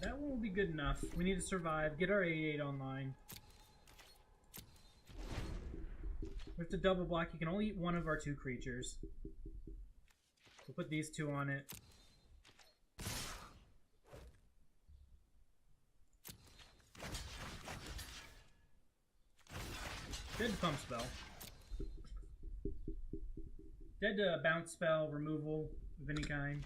That one will be good enough. We need to survive, get our 8-8 online. We have to double block. You can only eat one of our 2 creatures. We'll put these 2 on it. Dead to pump spell. Dead to bounce spell, removal of any kind.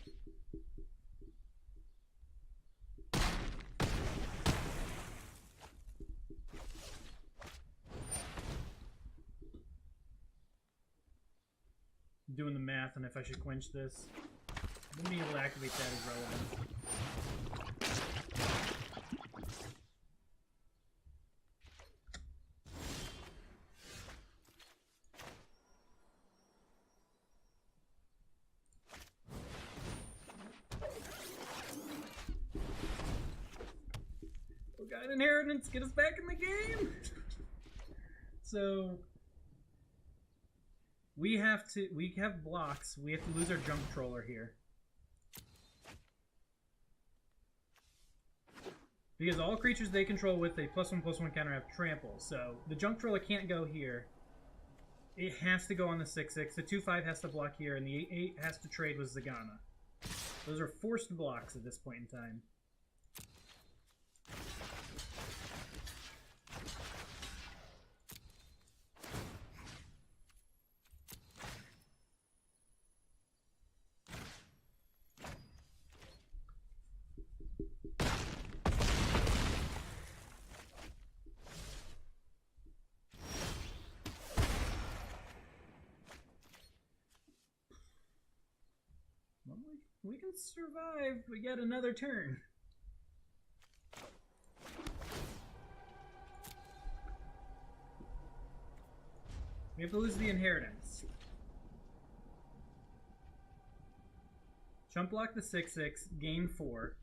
Doing the math on if I should quench this. Being able to activate that is relevant. Oh god, inheritance! Get us back in the game! So we have blocks. We have to lose our Junk Troller here. Because all creatures they control with a +1/+1 counter have trample. So the Junk Troller can't go here. It has to go on the 6/6. The 2/5 has to block here, and the 8/8 has to trade with Zagana. Those are forced blocks at this point in time. We can survive. We get another turn. We have to lose the inheritance. Jump block the 6/6, gain 4.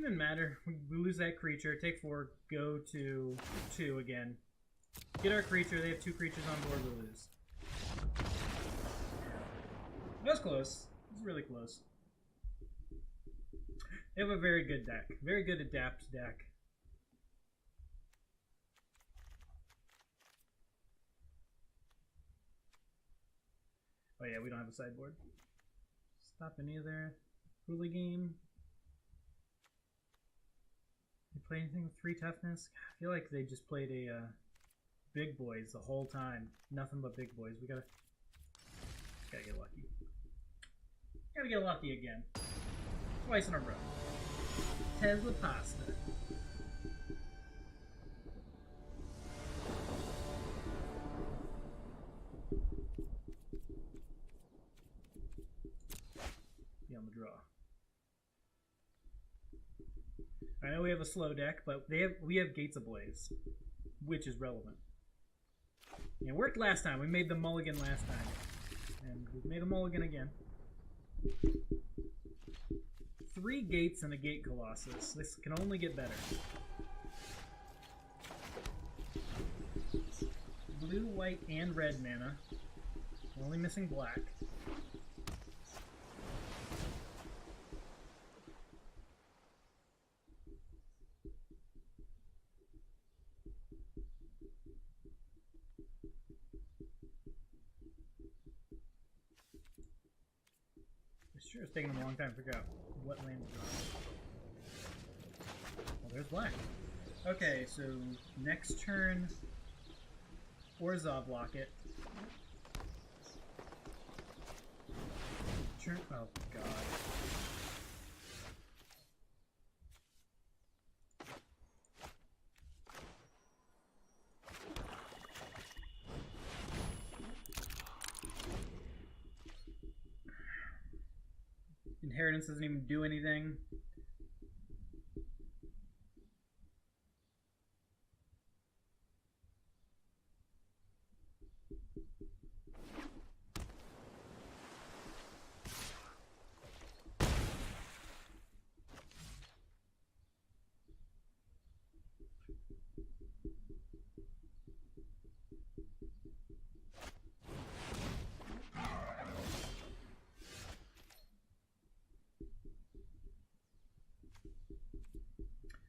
didn't matter. We lose that creature. Take 4. Go to 2 again. Get our creature. They have 2 creatures on board. We lose. That was close. It was really close. They have a very good deck. Very good adapt deck. Oh yeah, we don't have a sideboard. Stop any of their Hula game. They play anything with 3 toughness? I feel like they just played a big boys the whole time. Nothing but big boys. We gotta get lucky. Gotta get lucky again. Twice in a row. Tesla pasta. Be on the draw. I know we have a slow deck, but we have Gates Ablaze, which is relevant. It worked last time. We made the mulligan last time. And we've made a mulligan again. 3 gates and a Gate Colossus. This can only get better. Blue, white, and red mana. We're only missing black. Sure, it's taking them a long time to figure out what land to draw. Well, there's black. Okay, so next turn, Orzhov Locket. Turn. Oh god. Inheritance doesn't even do anything.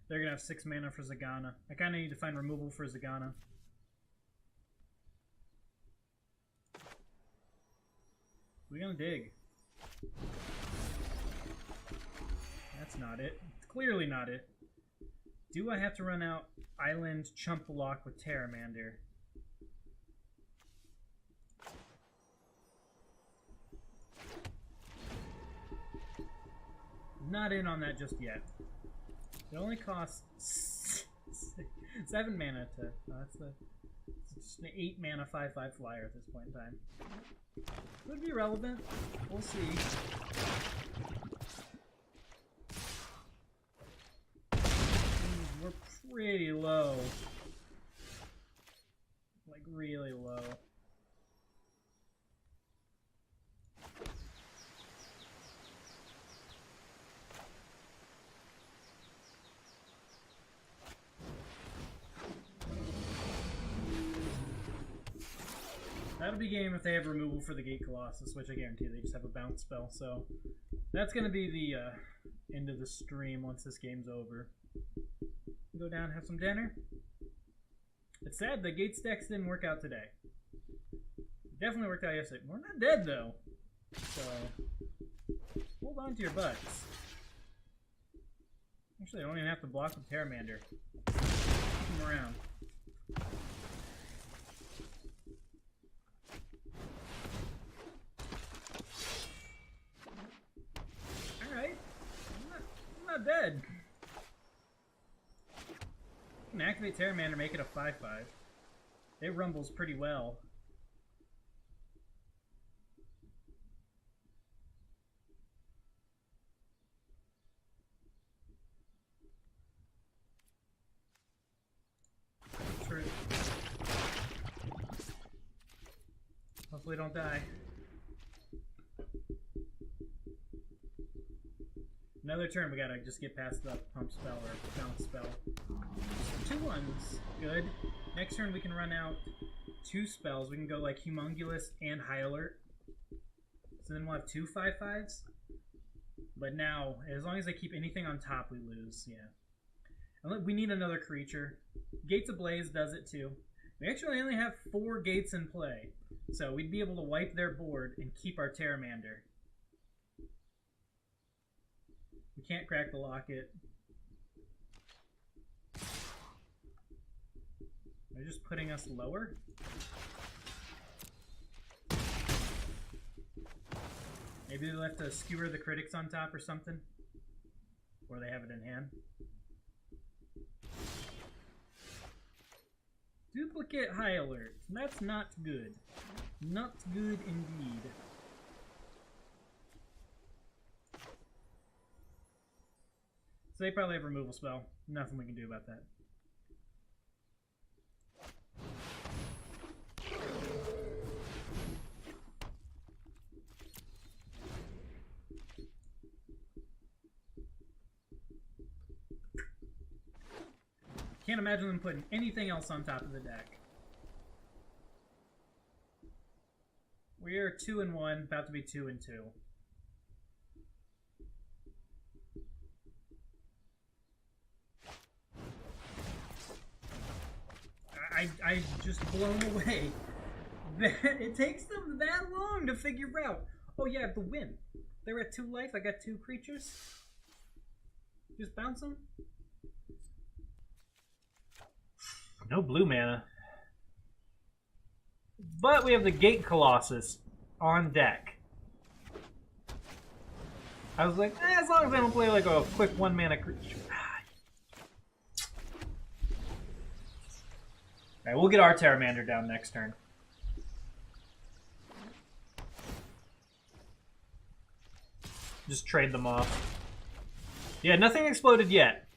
They're gonna have 6 mana for Zagana. I kinda need to find removal for Zagana. We're gonna dig. That's not it. It's clearly not it. Do I have to run out Island Chump Block with Terramander? Not in on that just yet. It only costs 7 mana to. It's just an 8 mana 5/5 flyer at this point in time. Would be relevant. We'll see. We're pretty low. Like, really low. That'll be game if they have removal for the Gate Colossus, which I guarantee they just have a bounce spell. So that's going to be the end of the stream once this game's over. Go down and have some dinner. It's sad the Gate stacks didn't work out today. It definitely worked out yesterday. We're not dead though, so hold on to your butts. Actually, I don't even have to block with Terramander. Keep him around. Not dead. You can activate Terramander, make it a 5/5. It rumbles pretty well. True. Hopefully don't die. Another turn, we gotta just get past the pump spell or bounce spell. So 2 1s, good. Next turn we can run out 2 spells. We can go like Humongulous and High Alert. So then we'll have 2 5/5s. But now, as long as they keep anything on top, we lose, yeah. And we need another creature. Gates Ablaze does it too. We actually only have 4 gates in play. So we'd be able to wipe their board and keep our Pteramander. We can't crack the locket. They're just putting us lower. Maybe they left to skewer the critics on top or something. Or they have it in hand. Duplicate High Alert. That's not good. Not good indeed. So they probably have removal spell. Nothing we can do about that. Can't imagine them putting anything else on top of the deck. We are 2 and 1, about to be 2 and 2. I just blown away that it takes them that long to figure out. Oh yeah, I have the win. They're at 2 life. I got 2 creatures. Just bounce them. No blue mana. But we have the Gate Colossus on deck. I was like, as long as I don't play like a quick 1 mana creature. Alright, we'll get our Pteramander down next turn. Just trade them off. Yeah, nothing exploded yet.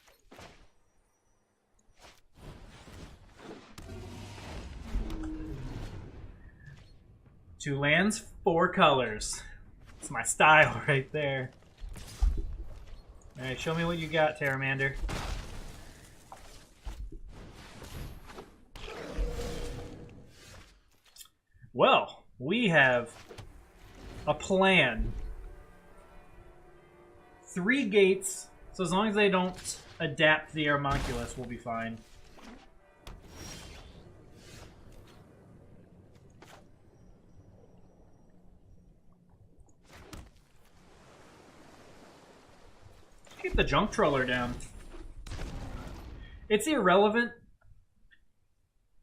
Two lands, 4 colors. It's my style right there. Alright, show me what you got, Pteramander. Well, we have a plan. 3 gates, so as long as they don't adapt the Homunculus, we'll be fine. Keep the Junk Troller down. It's irrelevant,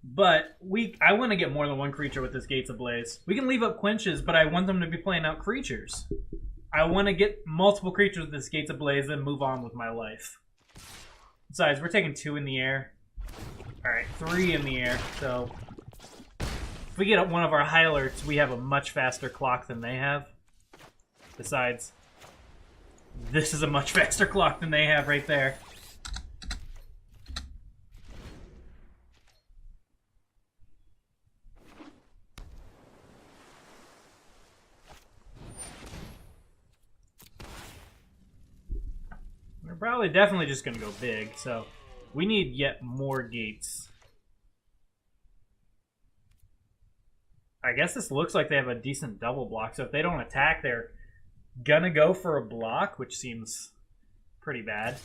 but I want to get more than 1 creature with this Gates Ablaze. We can leave up Quenches, but I want them to be playing out creatures. I want to get multiple creatures with this Gates Ablaze and move on with my life. Besides, we're taking 2 in the air. Alright, 3 in the air, so if we get one of our High Alerts, we have a much faster clock than they have. Besides, this is a much faster clock than they have right there. We're probably definitely just going to go big, so we need yet more gates. I guess this looks like they have a decent double block, so if they don't attack, they're gonna go for a block, which seems pretty bad.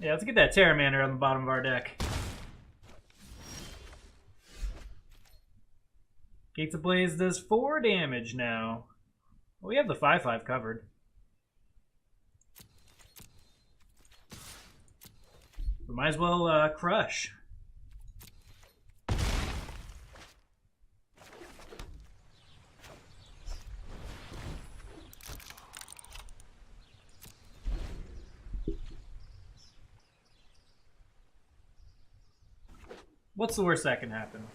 Yeah, let's get that Pteramander on the bottom of our deck. Gates Ablaze does 4 damage now. Well, we have the 5/5 covered. We might as well crush. What's the worst that can happen?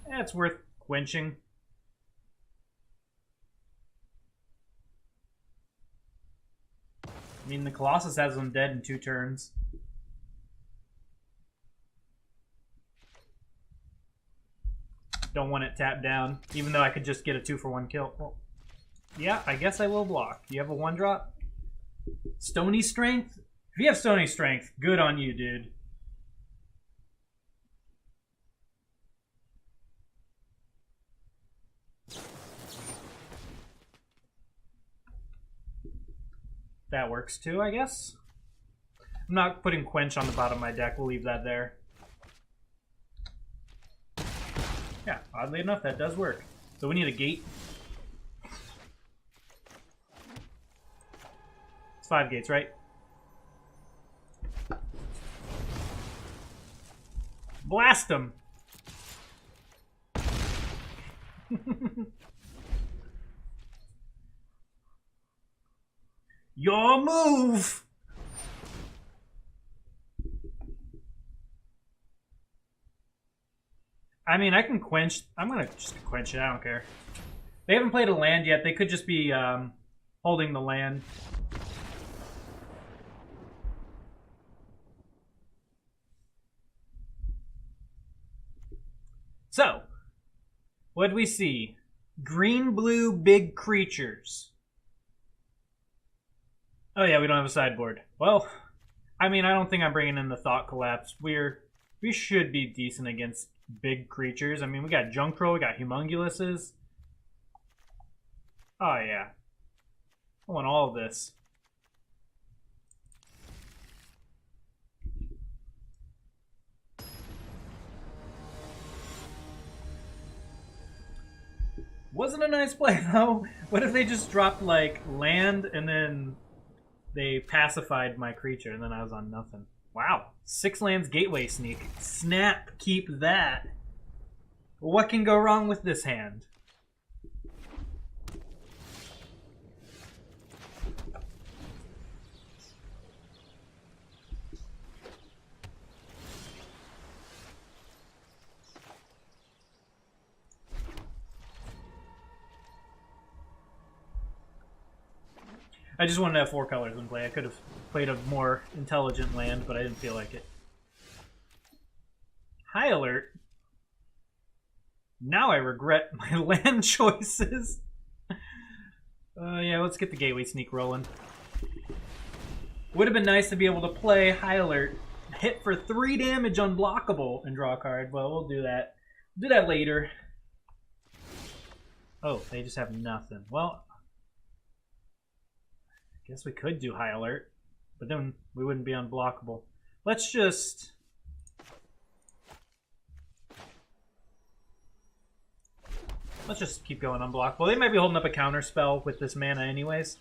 That's worth quenching. mean, the Colossus has them dead in 2 turns. Don't want it tapped down, even though I could just get a 2-for-1 kill. Well, yeah, I guess I will block. You have a 1-drop? Stony Strength? If you have Stony Strength, good on you, dude. That works too, I guess. I'm not putting Quench on the bottom of my deck. We'll leave that there. Yeah, oddly enough, that does work. So we need a gate. It's 5 gates, right? Blast them! Your move! I mean, I can quench. I'm going to just quench it. I don't care. They haven't played a land yet. They could just be holding the land. So, what do we see? Green, blue, big creatures. Oh yeah, we don't have a sideboard. Well, I mean, I don't think I'm bringing in the Thought Collapse. We should be decent against big creatures. I mean, we got Junkro, we got Humonguluses. Oh yeah. I want all of this. Wasn't a nice play though. What if they just dropped like land and then they pacified my creature and then I was on nothing? Wow. 6 lands gateway sneak. Snap, keep that. What can go wrong with this hand? I just wanted to have 4 colors in play. I could have played a more intelligent land, but I didn't feel like it. High alert. Now I regret my land choices. Yeah, let's get the gateway sneak rolling. Would have been nice to be able to play high alert, hit for 3 damage unblockable, and draw a card. Well, we'll do that. We'll do that later. Oh, they just have nothing. Well, I guess we could do high alert, but then we wouldn't be unblockable. Let's just... Let's just keep going unblockable. They might be holding up a counter spell with this mana anyways.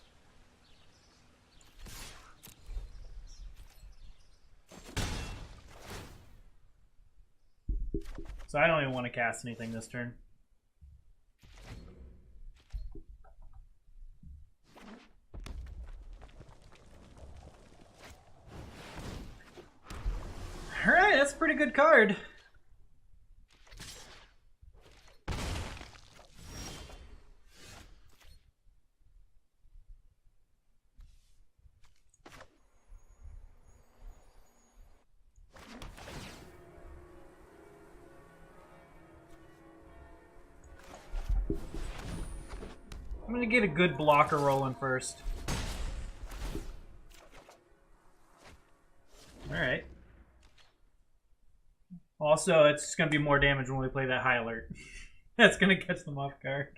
So I don't even want to cast anything this turn. Alright, that's a pretty good card. I'm gonna get a good blocker rolling first. Alright. Also, it's going to be more damage when we play that high alert. That's going to catch them off guard.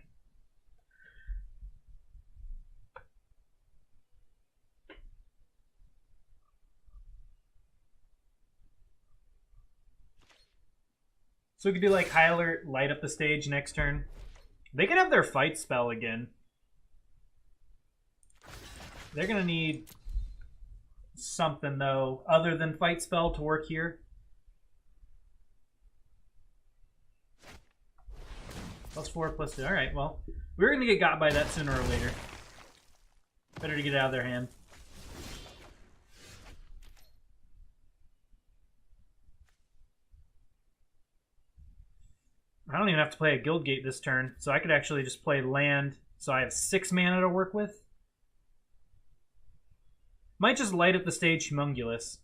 So we could do like high alert, light up the stage next turn. They could have their fight spell again. They're going to need something though, other than fight spell to work here. +4, +2. Alright, well, we're going to get got by that sooner or later. Better to get it out of their hand. I don't even have to play a Guild Gate this turn, so I could actually just play land, so I have 6 mana to work with. Might just light up the stage humongous.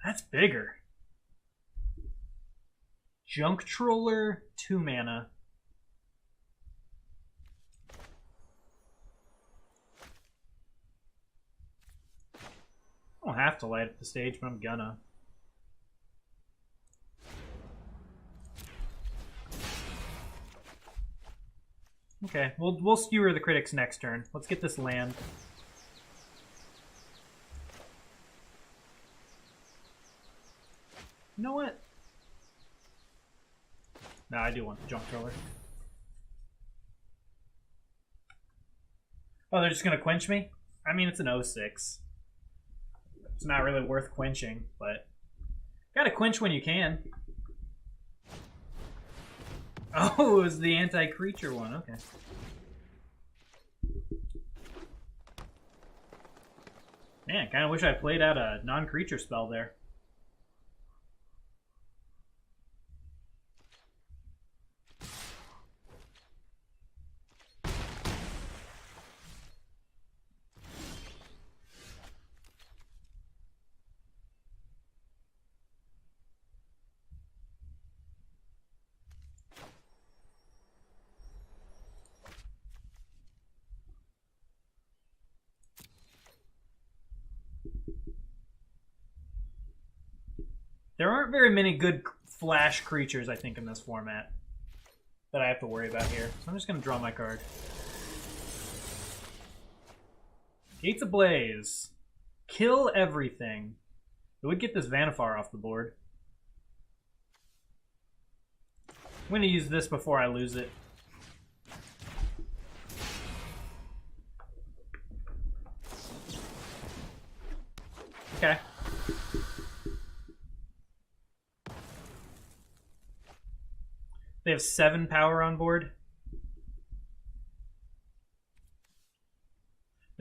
That's bigger. Junk Troller, 2 mana. I don't have to light up the stage, but I'm gonna. Okay, we'll skewer the critics next turn. Let's get this land. You know what? No, I do want the Junk Troller. Oh, they're just gonna quench me? I mean, it's an 0/6. It's not really worth quenching, but gotta quench when you can. Oh, it was the anti-creature one. Okay. Man, kind of wish I played out a non-creature spell there. There aren't very many good flash creatures, I think, in this format that I have to worry about here. So I'm just going to draw my card. Gates Ablaze. Kill everything. It would get this Vanifar off the board. I'm going to use this before I lose it. Okay. They have 7 power on board.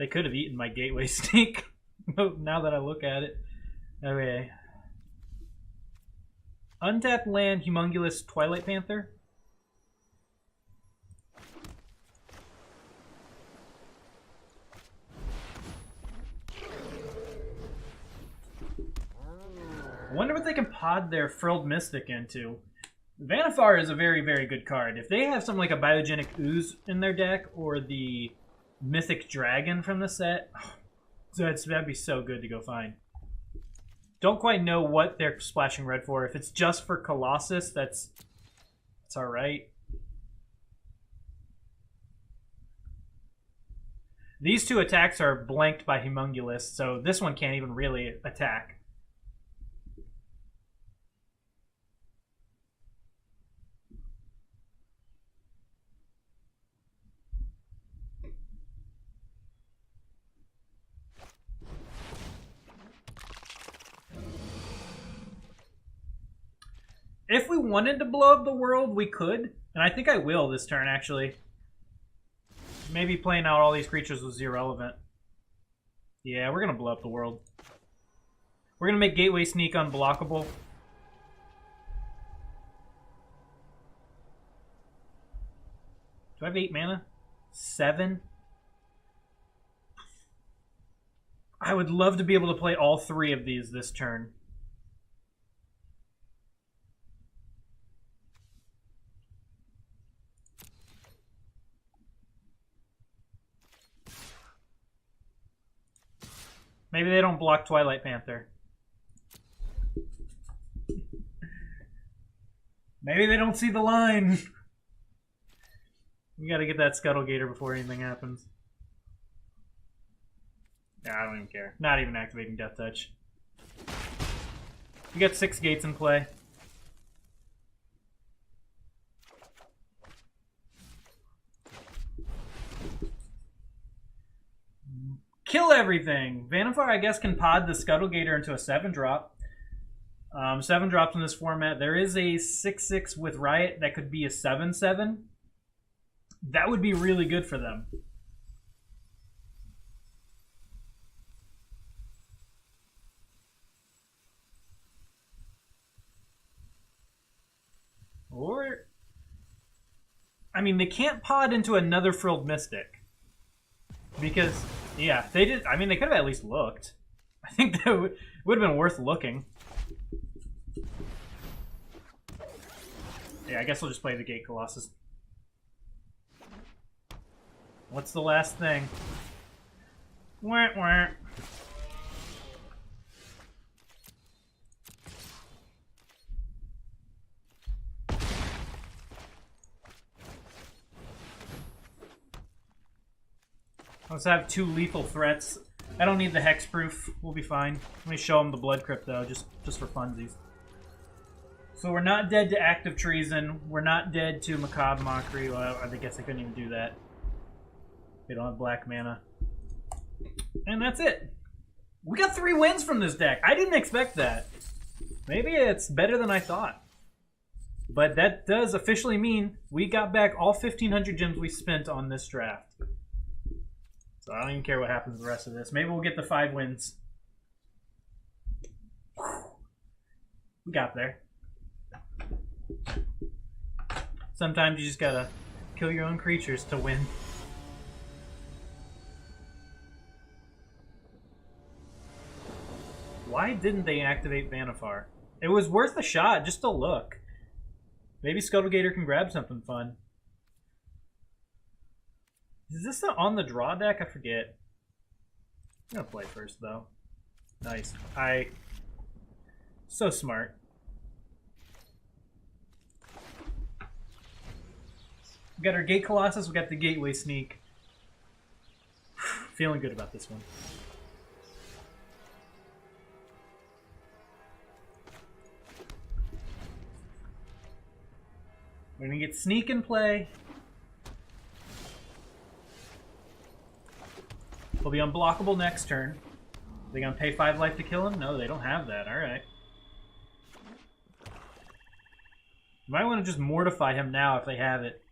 They could have eaten my Gateway Sneak, now that I look at it. Okay. Untapped land, Humongous Twilight Panther. I wonder what they can pod their Frilled Mystic into. Vanifar is a very, very good card. If they have something like a Biogenic Ooze in their deck, or the Mythic Dragon from the set, that'd be so good to go find. Don't quite know what they're splashing red for. If it's just for Colossus, that's alright. These 2 attacks are blanked by Humongous, so this one can't even really attack. If we wanted to blow up the world, we could. And I think I will this turn, actually. Maybe playing out all these creatures was irrelevant. Yeah, we're going to blow up the world. We're going to make Gateway Sneak unblockable. Do I have 8 mana? 7? I would love to be able to play all 3 of these this turn. Maybe they don't block Twilight Panther. Maybe they don't see the line. We gotta get that Scuttle Gator before anything happens. Yeah, I don't even care. Not even activating Death Touch. We got 6 gates in play. Kill everything! Vanifar, I guess, can pod the Scuttle Gator into a 7-drop. 7 drops in this format. There is a 6/6 with Riot that could be a 7/7. That would be really good for them. Or mean, they can't pod into another Frilled Mystic. Because, yeah, they did. I mean, they could have at least looked. I think that would have been worth looking. Yeah, I guess we'll just play the Gate Colossus. What's the last thing? Wah, wah. Let's have 2 lethal threats. I don't need the hexproof. We'll be fine. Let me show them the Blood Crypt, though, just for funsies. So we're not dead to Active Treason. We're not dead to Macabre Mockery. Well, I guess I couldn't even do that. They don't have black mana. And that's it. We got 3 wins from this deck. I didn't expect that. Maybe it's better than I thought. But that does officially mean we got back all 1,500 gems we spent on this draft. So I don't even care what happens with the rest of this. Maybe we'll get the 5 wins. We got there. Sometimes you just gotta kill your own creatures to win. Why didn't they activate Vanifar? It was worth a shot, just to look. Maybe Scuttlegator can grab something fun. Is this on the draw deck? I forget. I'm gonna play first, though. Nice. So smart. We got our Gate Colossus, we got the Gateway Sneak. Feeling good about this one. We're gonna get Sneak in play. He'll be unblockable next turn. Are they gonna pay 5 life to kill him? No, they don't have that. Alright. You might want to just mortify him now if they have it.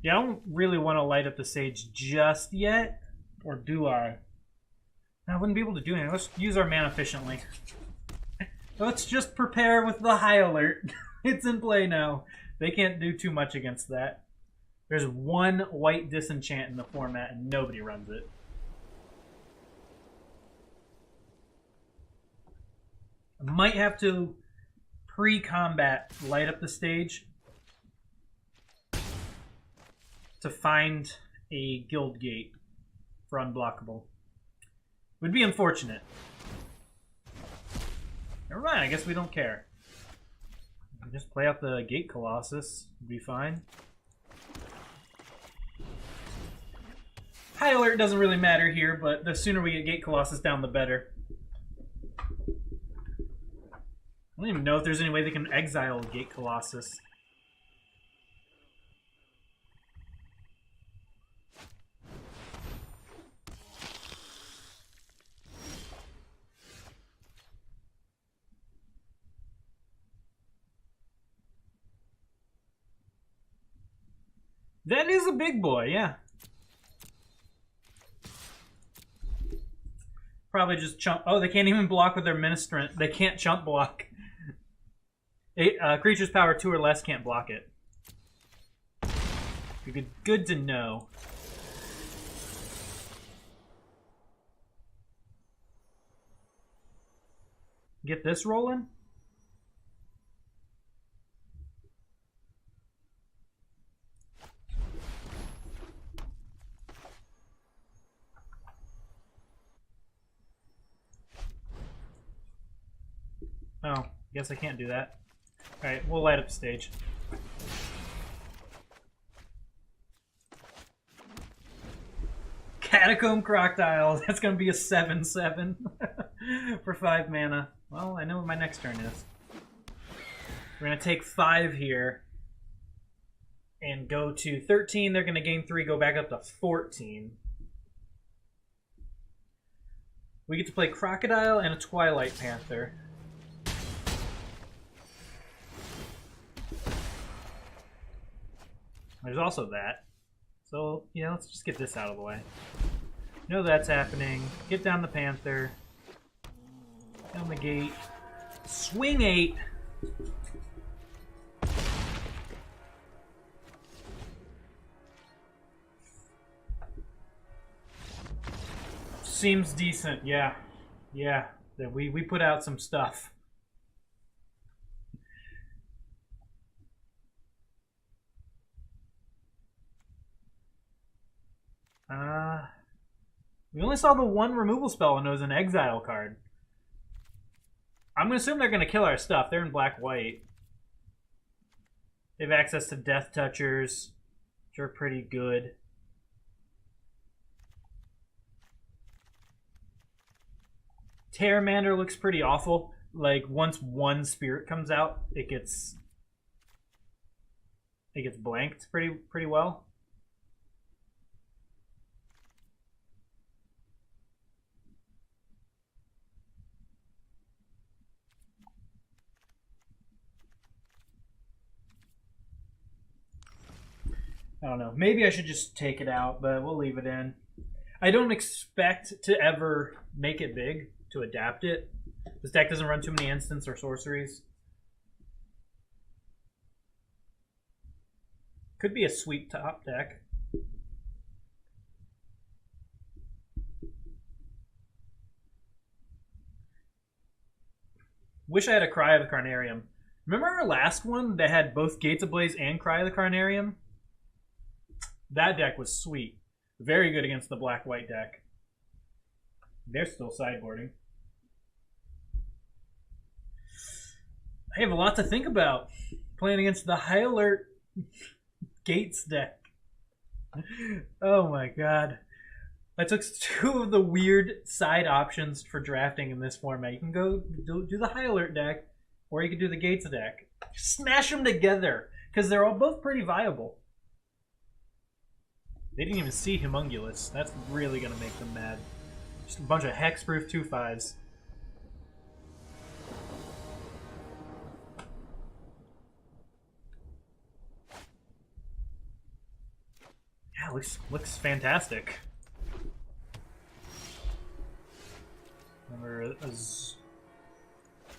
Yeah, I don't really want to light up the Sage just yet. Or do I? I wouldn't be able to do anything. Let's use our mana efficiently. Let's just prepare with the High Alert. It's in play now. They can't do too much against that. There's 1 white disenchant in the format and nobody runs it. I might have to pre-combat light up the stage to find a guild gate for unblockable. Would be unfortunate. Never mind, I guess we don't care. We just play out the Gate Colossus. It'd be fine. High Alert doesn't really matter here, but the sooner we get Gate Colossus down, the better. I don't even know if there's any way they can exile Gate Colossus. That is a big boy, yeah. Probably just chump. Oh, they can't even block with their Ministrant. They can't chump block. Creature's power 2 or less can't block it. Good to know. Get this rolling. Oh, guess I can't do that. Alright, we'll light up the stage. Catacomb Crocodile. That's going to be a 7/7 for 5 mana. Well, I know what my next turn is. We're going to take 5 here and go to 13. They're going to gain 3, go back up to 14. We get to play Crocodile and a Twilight Panther. There's also that. So, yeah, let's just get this out of the way. Know that's happening. Get down the Panther. Down the gate. Swing 8. Seems decent, yeah. Yeah, we put out some stuff. We only saw the one removal spell and it was an exile card. I'm going to assume they're going to kill our stuff. They're in black-white. They have access to Death Touchers, which are pretty good. Terramander looks pretty awful. Like, once one spirit comes out, it gets blanked pretty well. I don't know. Maybe I should just take it out, but we'll leave it in. I don't expect to ever make it big to adapt it. This deck doesn't run too many instants or sorceries. Could be a sweet top deck. Wish I had a Cry of the Carnarium. Remember our last one that had both Gates Ablaze and Cry of the Carnarium? That deck was sweet. Very good against the black-white deck. They're still sideboarding. I have a lot to think about playing against the High Alert Gates deck. Oh my god. I took 2 of the weird side options for drafting in this format. You can go do the High Alert deck, or you can do the Gates deck. Smash them together, because they're all both pretty viable. They didn't even see Humongulous. That's really going to make them mad. Just a bunch of hexproof 2/5s. Yeah, looks fantastic.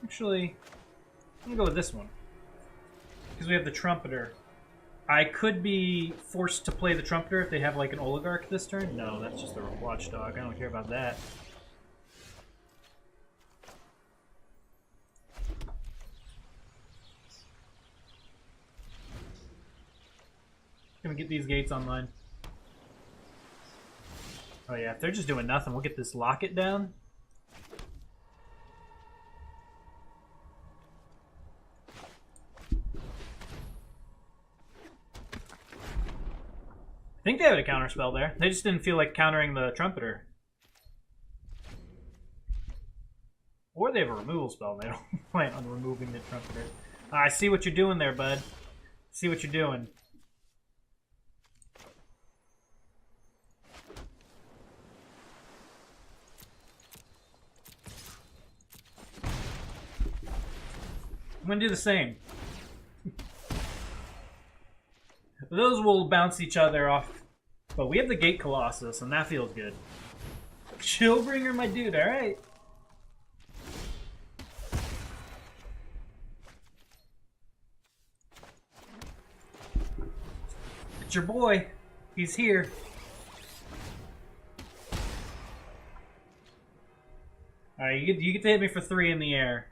Actually, I'm going to go with this one. Because we have the Trumpeter. I could be forced to play the Trumpeter if they have like an Oligarch this turn. No, that's just a Watchdog. I don't care about that. Gonna get these gates online. Oh yeah, if they're just doing nothing, we'll get this Locket down. I think they have a counterspell there. They just didn't feel like countering the Trumpeter. Or they have a removal spell. They don't plan on removing the Trumpeter. I see what you're doing there, bud. See what you're doing. I'm going to do the same. Those will bounce each other off. But we have the Gate Colossus, and that feels good. Chillbringer, my dude, alright. It's your boy. He's here. Alright, you get to hit me for 3 in the air.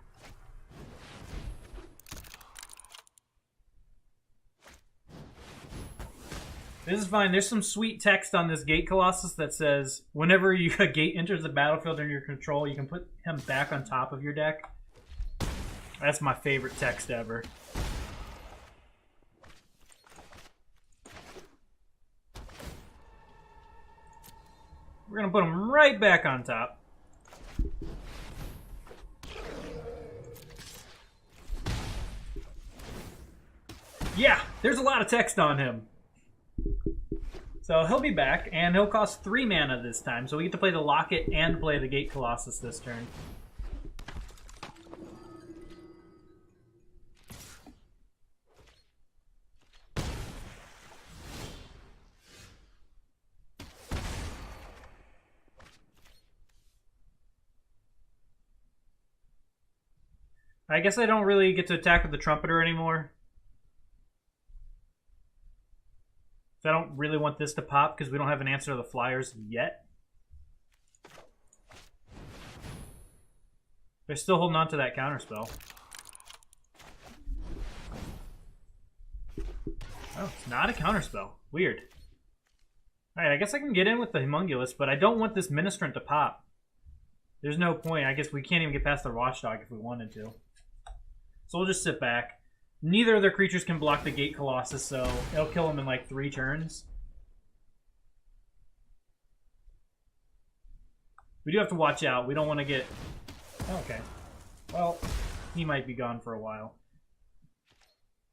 This is fine. There's some sweet text on this Gate Colossus that says, whenever a gate enters the battlefield under your control, you can put him back on top of your deck. That's my favorite text ever. We're going to put him right back on top. Yeah, there's a lot of text on him. So he'll be back, and he'll cost 3 mana this time. So we get to play the Locket and play the Gate Colossus this turn. I guess I don't really get to attack with the Trumpeter anymore. So I don't really want this to pop because we don't have an answer to the Flyers yet. They're still holding on to that counterspell. Oh, it's not a counterspell. Weird. Alright, I guess I can get in with the Homunculus, but I don't want this Ministrant to pop. There's no point. I guess we can't even get past the Watchdog if we wanted to. So we'll just sit back. Neither of their creatures can block the Gate Colossus, so it'll kill them in like 3 turns. We do have to watch out. We don't want to get... Okay. Well, he might be gone for a while.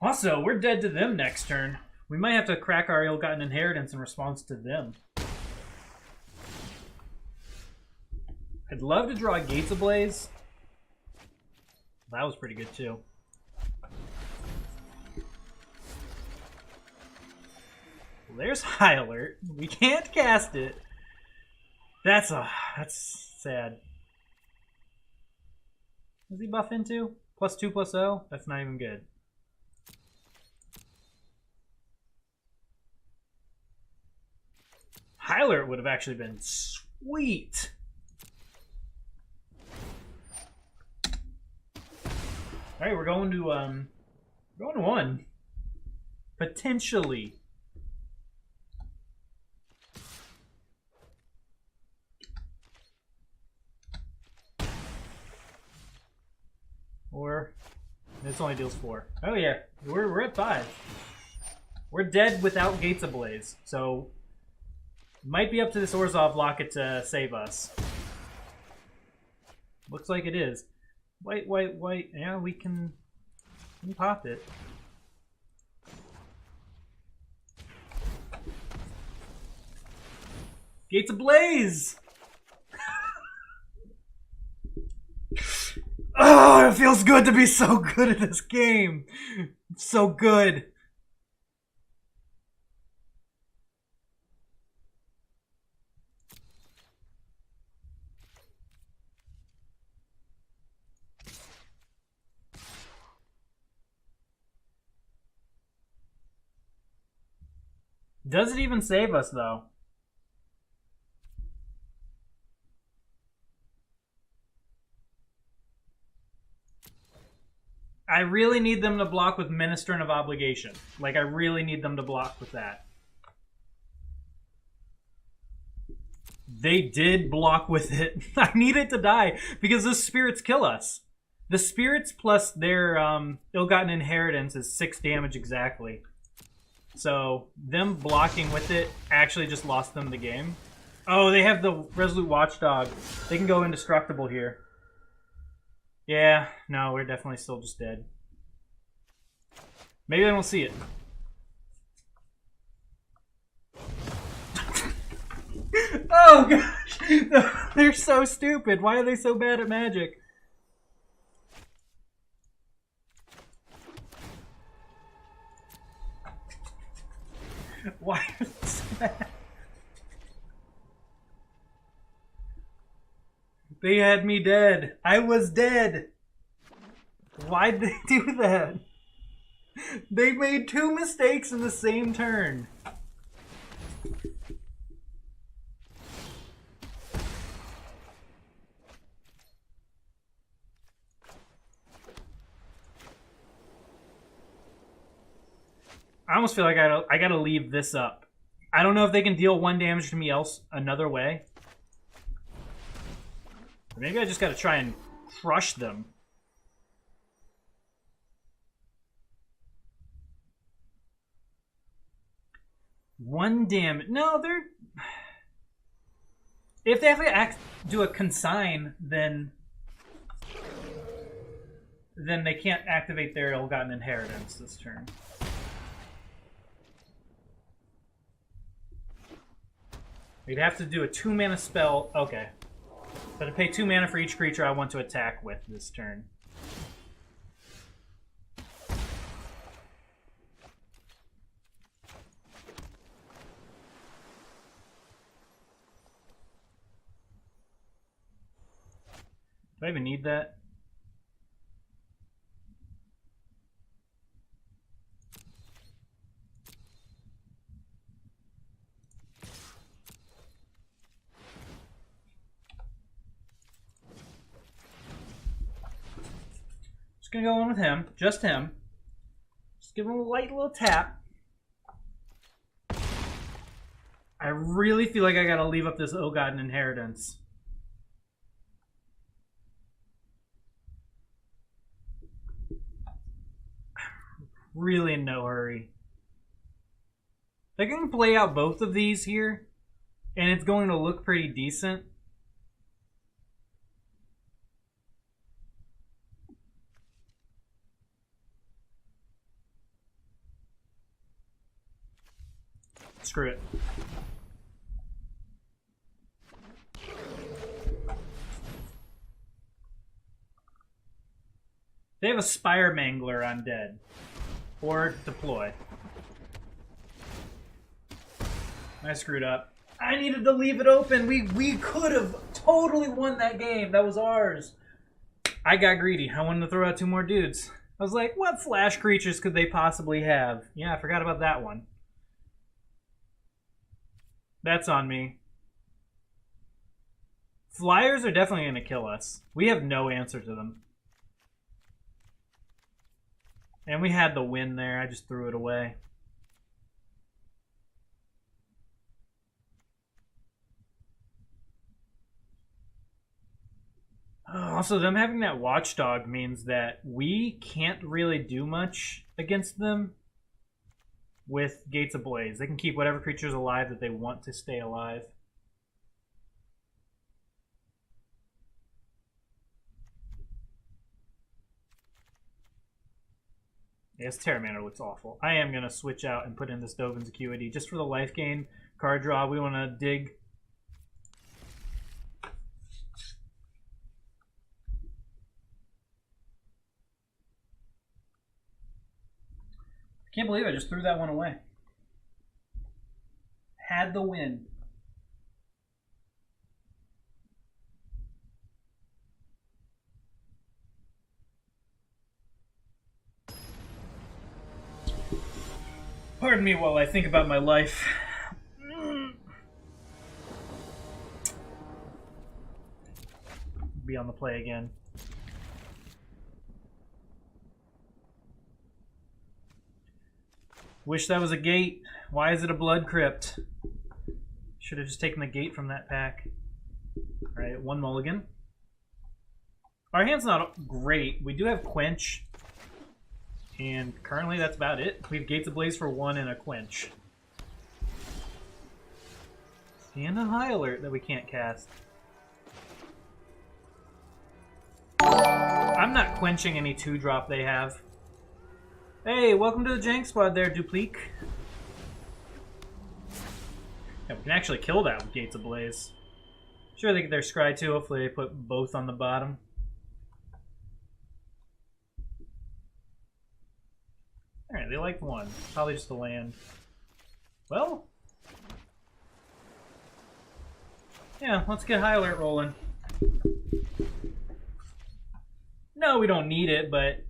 Also, we're dead to them next turn. We might have to crack our ill-gotten inheritance in response to them. I'd love to draw Gates Ablaze. That was pretty good too. Well, there's High Alert. We can't cast it. That's sad. What does he buff into? +2/+0? That's not even good. High Alert would have actually been sweet. All right, we're going to 1. Potentially. Or this only deals 4. Oh yeah, we're at 5. We're dead without Gates Ablaze, so might be up to this Orzhov Locket to save us. Looks like it is. White. Yeah, we can pop it. Gates Ablaze! Oh, it feels good to be so good at this game. It's so good. Does it even save us, though? I really need them to block with Ministrant of Obligation. Like, I really need them to block with that. They did block with it. I need it to die, because those spirits kill us. The spirits plus their ill-gotten inheritance is 6 damage exactly. So, them blocking with it actually just lost them the game. Oh, they have the Resolute Watchdog. They can go indestructible here. Yeah, no, we're definitely still just dead. Maybe I don't see it. Oh, gosh! They're so stupid. Why are they so bad at Magic? Why are they so bad? They had me dead. I was dead. Why'd they do that? They made 2 mistakes in the same turn. I almost feel like I gotta leave this up. I don't know if they can deal 1 damage to me else another way. Or maybe I just gotta try and crush them. One damage. No, they're... If they have to do a consign, then they can't activate their ill-gotten inheritance this turn. We'd have to do a 2-mana spell. Okay. But to pay 2 mana for each creature I want to attack with this turn. Do I even need that? gonna go in with him. Just him. Just give him a light little tap. I really feel like I gotta leave up this Oh God and Inheritance. Really in no hurry. I can play out both of these here, and it's going to look pretty decent. Screw it. They have a Spire Mangler on dead. Or deploy. I screwed up. I needed to leave it open. We could have totally won that game. That was ours. I got greedy. I wanted to throw out 2 more dudes. I was like, what flash creatures could they possibly have? Yeah, I forgot about that one. That's on me. Flyers are definitely going to kill us. We have no answer to them. And we had the win there. I just threw it away. Also, them having that watchdog means that we can't really do much against them with Gates Ablaze. They can keep whatever creatures alive that they want to stay alive. Yes, Terramander looks awful. I am going to switch out and put in this Dovin's Acuity just for the life gain card draw. We want to dig. Can't believe I just threw that one away. Had the win. Pardon me while I think about my life. Be on the play again. Wish that was a gate. Why is it a blood crypt? Should have just taken the gate from that pack. Alright, 1 mulligan. Our hand's not great. We do have Quench. And currently that's about it. We have Gates Ablaze for 1 and a Quench. And a High Alert that we can't cast. I'm not quenching any 2-drop they have. Hey, welcome to the Jank squad there, Duplique. Yeah, we can actually kill that with Gates Ablaze. Sure, they get their Scry too. Hopefully they put both on the bottom. Alright, they liked 1. Probably just the land. Well. Yeah, let's get High Alert rolling. No, we don't need it, but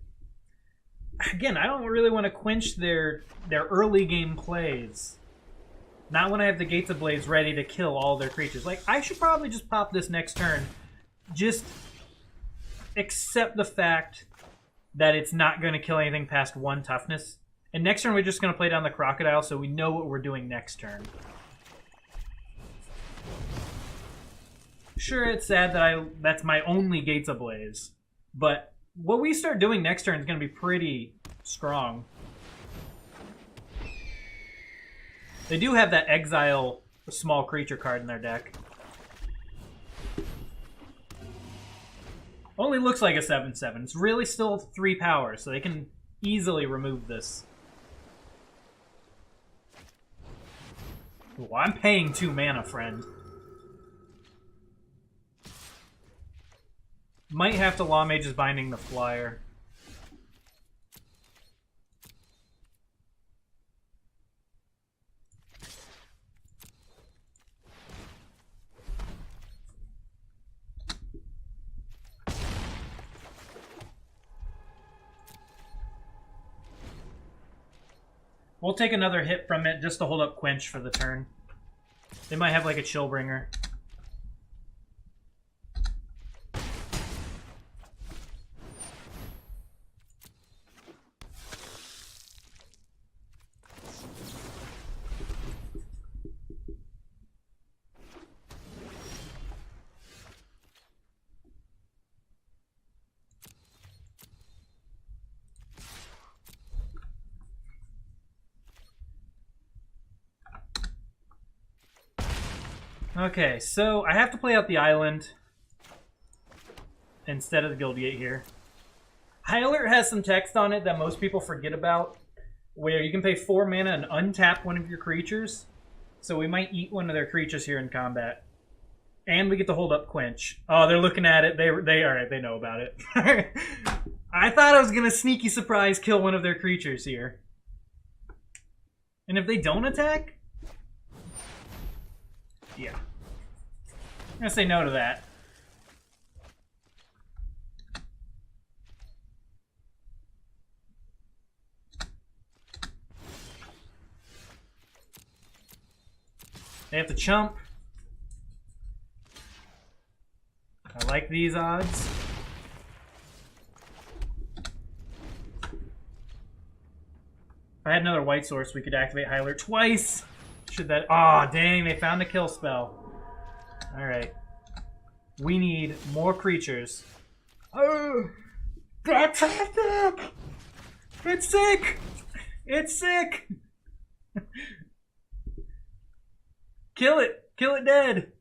again, I don't really want to quench their early game plays. Not when I have the Gates Ablaze ready to kill all their creatures. Like, I should probably just pop this next turn. Just accept the fact that it's not going to kill anything past 1 toughness. And next turn we're just going to play down the Crocodile so we know what we're doing next turn. Sure, it's sad that that's my only Gates Ablaze. But what we start doing next turn is going to be pretty strong. They do have that Exile small creature card in their deck. Only looks like a 7/7. It's really still 3 power, so they can easily remove this. Ooh, I'm paying 2 mana, friend. Might have to Law Mage's Binding the flyer. We'll take another hit from it just to hold up Quench for the turn. They might have like a Chillbringer. Okay, so I have to play out the island instead of the guild gate here. High Alert has some text on it that most people forget about, where you can pay 4 mana and untap one of your creatures. So we might eat one of their creatures here in combat. And we get to hold up Quench. Oh, they're looking at it. They alright, they know about it. I thought I was going to sneaky surprise kill one of their creatures here. And if they don't attack? Yeah. I'm going to say no to that. They have to chump. I like these odds. If I had another white source, we could activate High Alert twice. Should that... Aw, oh, dang, they found a kill spell. Alright. We need more creatures. Oh! That's sick! It's sick! It's sick! Kill it! Kill it dead!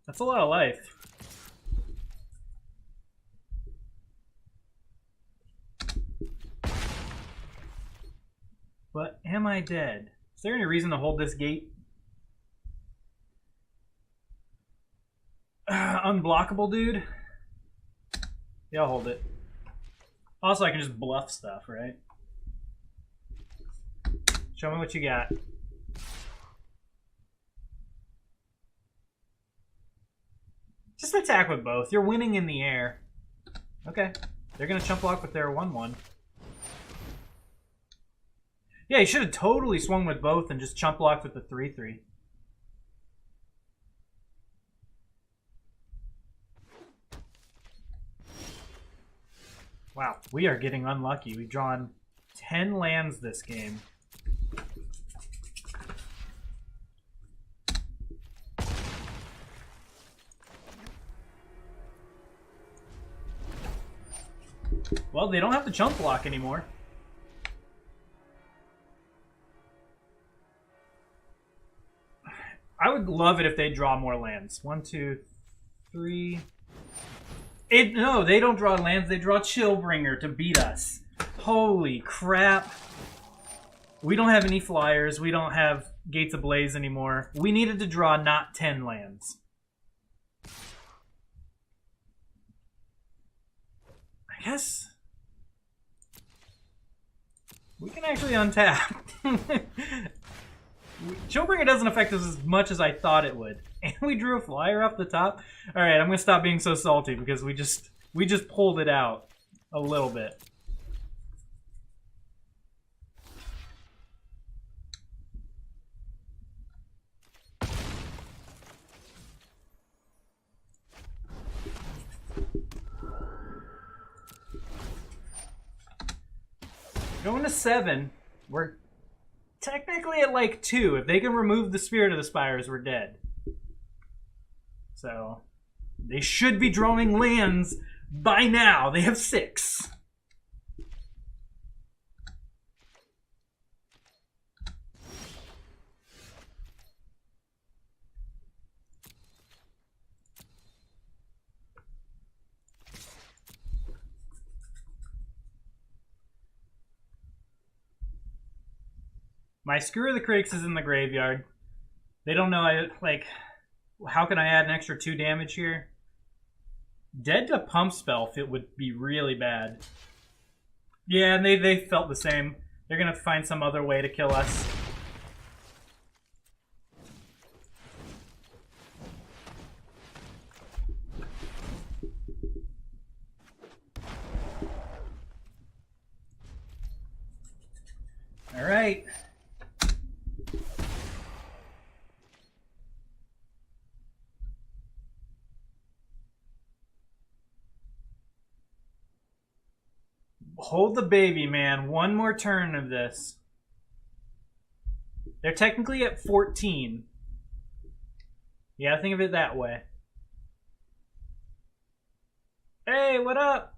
That's a lot of life. But am I dead? Is there any reason to hold this gate? Unblockable, dude? Yeah, I'll hold it. Also, I can just bluff stuff, right? Show me what you got. Just attack with both. You're winning in the air. Okay. They're going to chump block with their 1/1. Yeah, you should have totally swung with both and just chump blocked with the 3/3. Wow, we are getting unlucky. We've drawn 10 lands this game. Well, they don't have to chump block anymore. I would love it if they draw more lands. 1, 2, 3. No, they don't draw lands. They draw Chillbringer to beat us. Holy crap. We don't have any flyers. We don't have Gates Ablaze anymore. We needed to draw not 10 lands. I guess we can actually untap. Chillbringer doesn't affect us as much as I thought it would. And we drew a flyer off the top. Alright, I'm going to stop being so salty because we just pulled it out a little bit. Going to 7. We're technically at like 2. If they can remove the Spirit of the Spires, we're dead. So, they should be drawing lands by now. They have 6. My Screw of the Critics is in the graveyard. They don't know, how can I add an extra 2 damage here? Dead to Pump Spell it would be really bad. Yeah, and they felt the same. They're going to find some other way to kill us. All right. Hold the baby, man. One more turn of this. They're technically at 14. You gotta think of it that way. Hey, what up?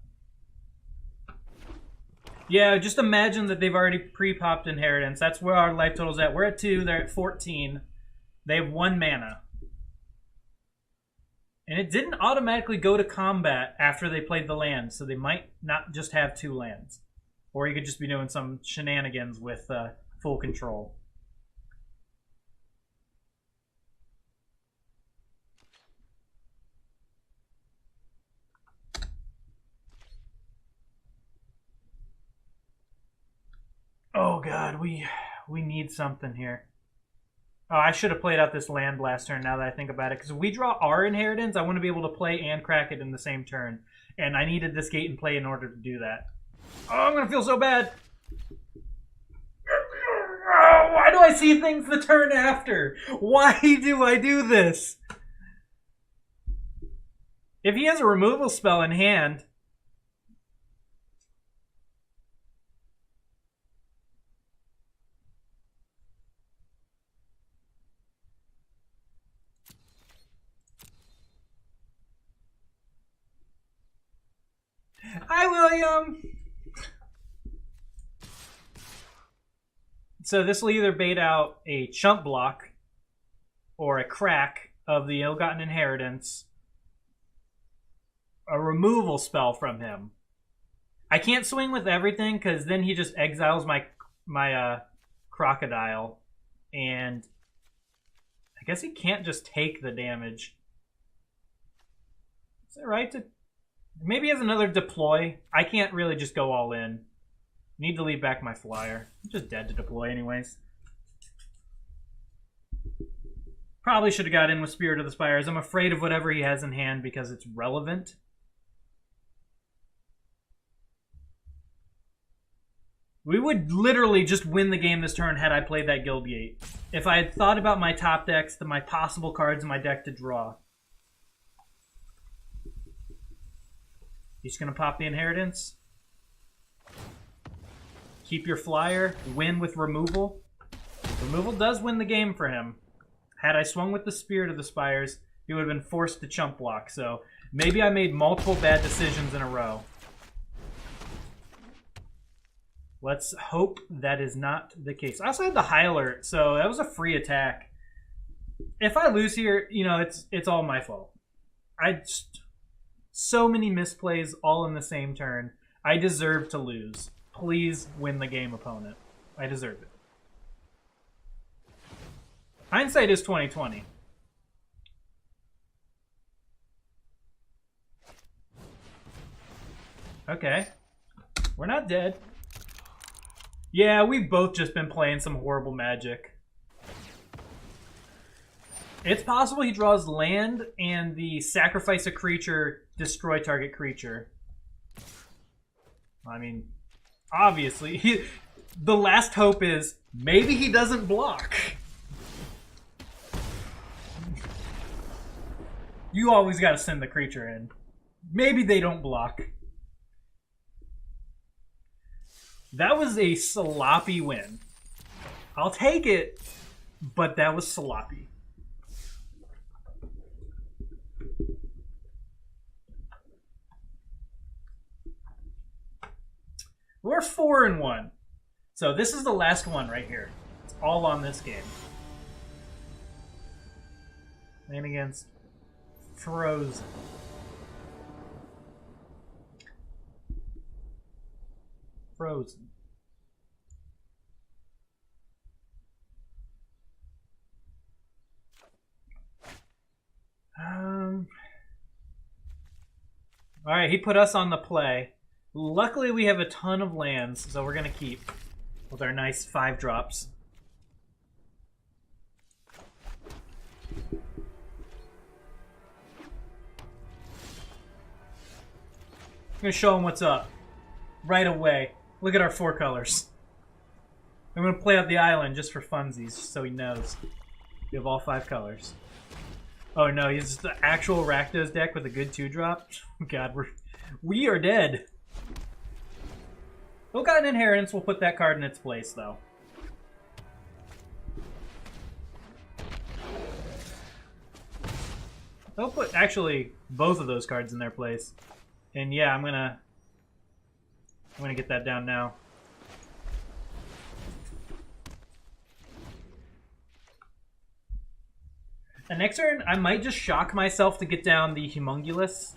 Yeah, just imagine that they've already pre-popped Inheritance. That's where our life total's at. We're at 2, they're at 14. They have 1 mana. And it didn't automatically go to combat after they played the land, so they might not just have 2 lands. Or you could just be doing some shenanigans with full control. Oh god, we need something here. Oh, I should have played out this land last turn now that I think about it. Because if we draw our Inheritance, I want to be able to play and crack it in the same turn. And I needed this gate in play in order to do that. Oh, I'm going to feel so bad. Oh, why do I see things the turn after? Why do I do this? If he has a removal spell in hand... Hi, William! So this will either bait out a chump block or a crack of the Ill-Gotten Inheritance, a removal spell from him. I can't swing with everything because then he just exiles my crocodile, and I guess he can't just take the damage. Is it right to... Maybe he has another deploy. I can't really just go all in. Need to leave back my flyer. I'm just dead to deploy anyways. Probably should have got in with Spirit of the Spires. I'm afraid of whatever he has in hand because it's relevant. We would literally just win the game this turn had I played that Guildgate. If I had thought about my top decks, my possible cards in my deck to draw. He's going to pop the Inheritance. Keep your flyer. Win with removal. Removal does win the game for him. Had I swung with the Spirit of the Spires, he would have been forced to chump block. So maybe I made multiple bad decisions in a row. Let's hope that is not the case. I also had the High Alert, so that was a free attack. If I lose here, you know, it's all my fault. So many misplays all in the same turn. I deserve to lose. Please win the game, opponent. I deserve it. Hindsight is 20/20. Okay. We're not dead. Yeah, we've both just been playing some horrible Magic. It's possible he draws land and the sacrifice a creature, destroy target creature. I mean, obviously, the last hope is maybe he doesn't block. You always got to send the creature in. Maybe they don't block. That was a sloppy win. I'll take it, but that was sloppy. We're 4-1. So this is the last one right here. It's all on this game. Playing against Frozen. Frozen. All right, he put us on the play. Luckily, we have a ton of lands, so we're going to keep with our nice 5 drops. I'm going to show him what's up right away. Look at our 4 colors. I'm going to play out the island just for funsies, so he knows. We have all 5 colors. Oh no, he's the actual Rakdos deck with a good 2-drop? God, we are dead. Ill-Gotten Inheritance will put that card in its place, though. They'll put actually both of those cards in their place. And yeah, I'm gonna get that down now. And next turn, I might just shock myself to get down the Humongulus.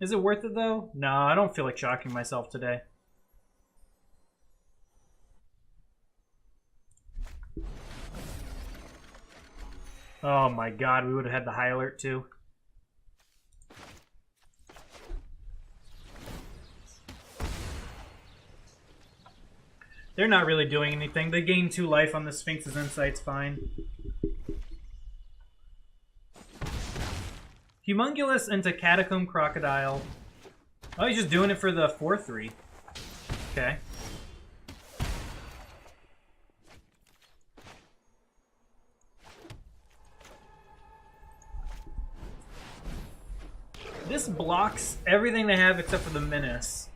Is it worth it, though? No, I don't feel like shocking myself today. Oh my god, we would have had the high alert, too. They're not really doing anything. They gain 2 life on the Sphinx's Insight's fine. Humongulus into Catacomb Crocodile. Oh, he's just doing it for the 4-3. Okay. This blocks everything they have except for the Menace.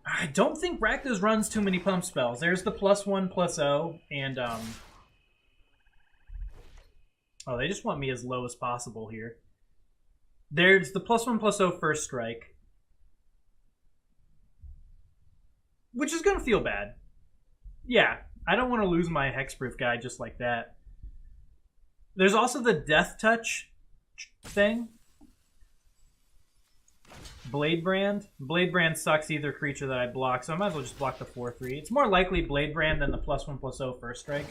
I don't think Rakdos runs too many pump spells. There's the +1/+0, and oh, they just want me as low as possible here. There's the +1/+0 first strike, which is gonna feel bad. Yeah, I don't want to lose my hexproof guy just like that. There's also the Death Touch thing. Bladebrand. Bladebrand sucks either creature that I block, so I might as well just block the 4-3. It's more likely Bladebrand than the +1/+0 first strike.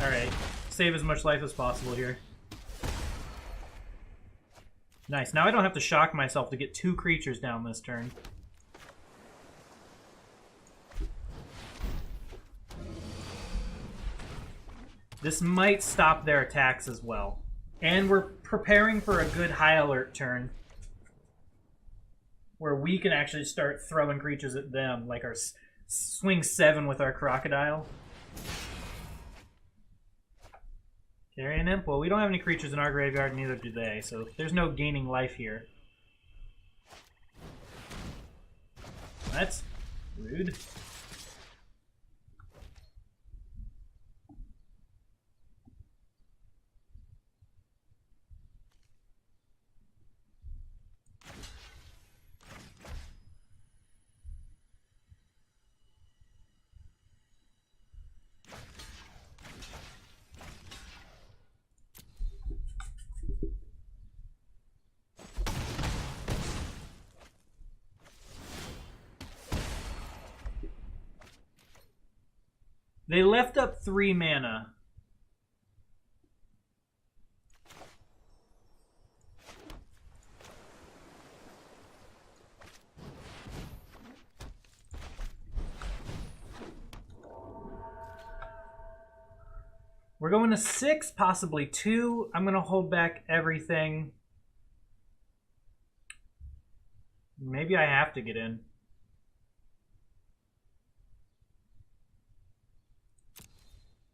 Alright. Save as much life as possible here. Nice. Now I don't have to shock myself to get 2 creatures down this turn. This might stop their attacks as well. And we're preparing for a good high alert turn where we can actually start throwing creatures at them, like our swing 7 with our Crocodile. Carrion Imp? Well, we don't have any creatures in our graveyard, neither do they, so there's no gaining life here. That's rude. They left up 3 mana. We're going to 6, possibly 2. I'm going to hold back everything. Maybe I have to get in.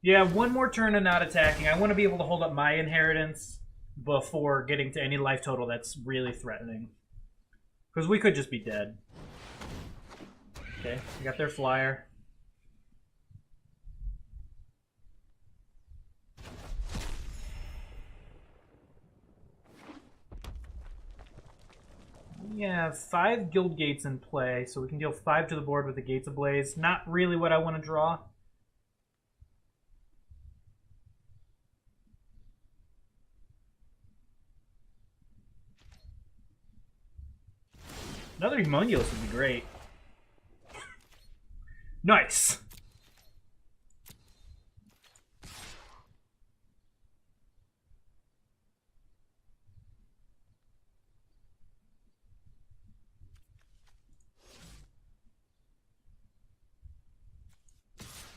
Yeah, one more turn of not attacking. I want to be able to hold up my inheritance before getting to any life total that's really threatening. Because we could just be dead. Okay, we got their flyer. We have 5 guild gates in play, so we can deal 5 to the board with the Gates Ablaze. Not really what I want to draw. Another Humongulus would be great. Nice!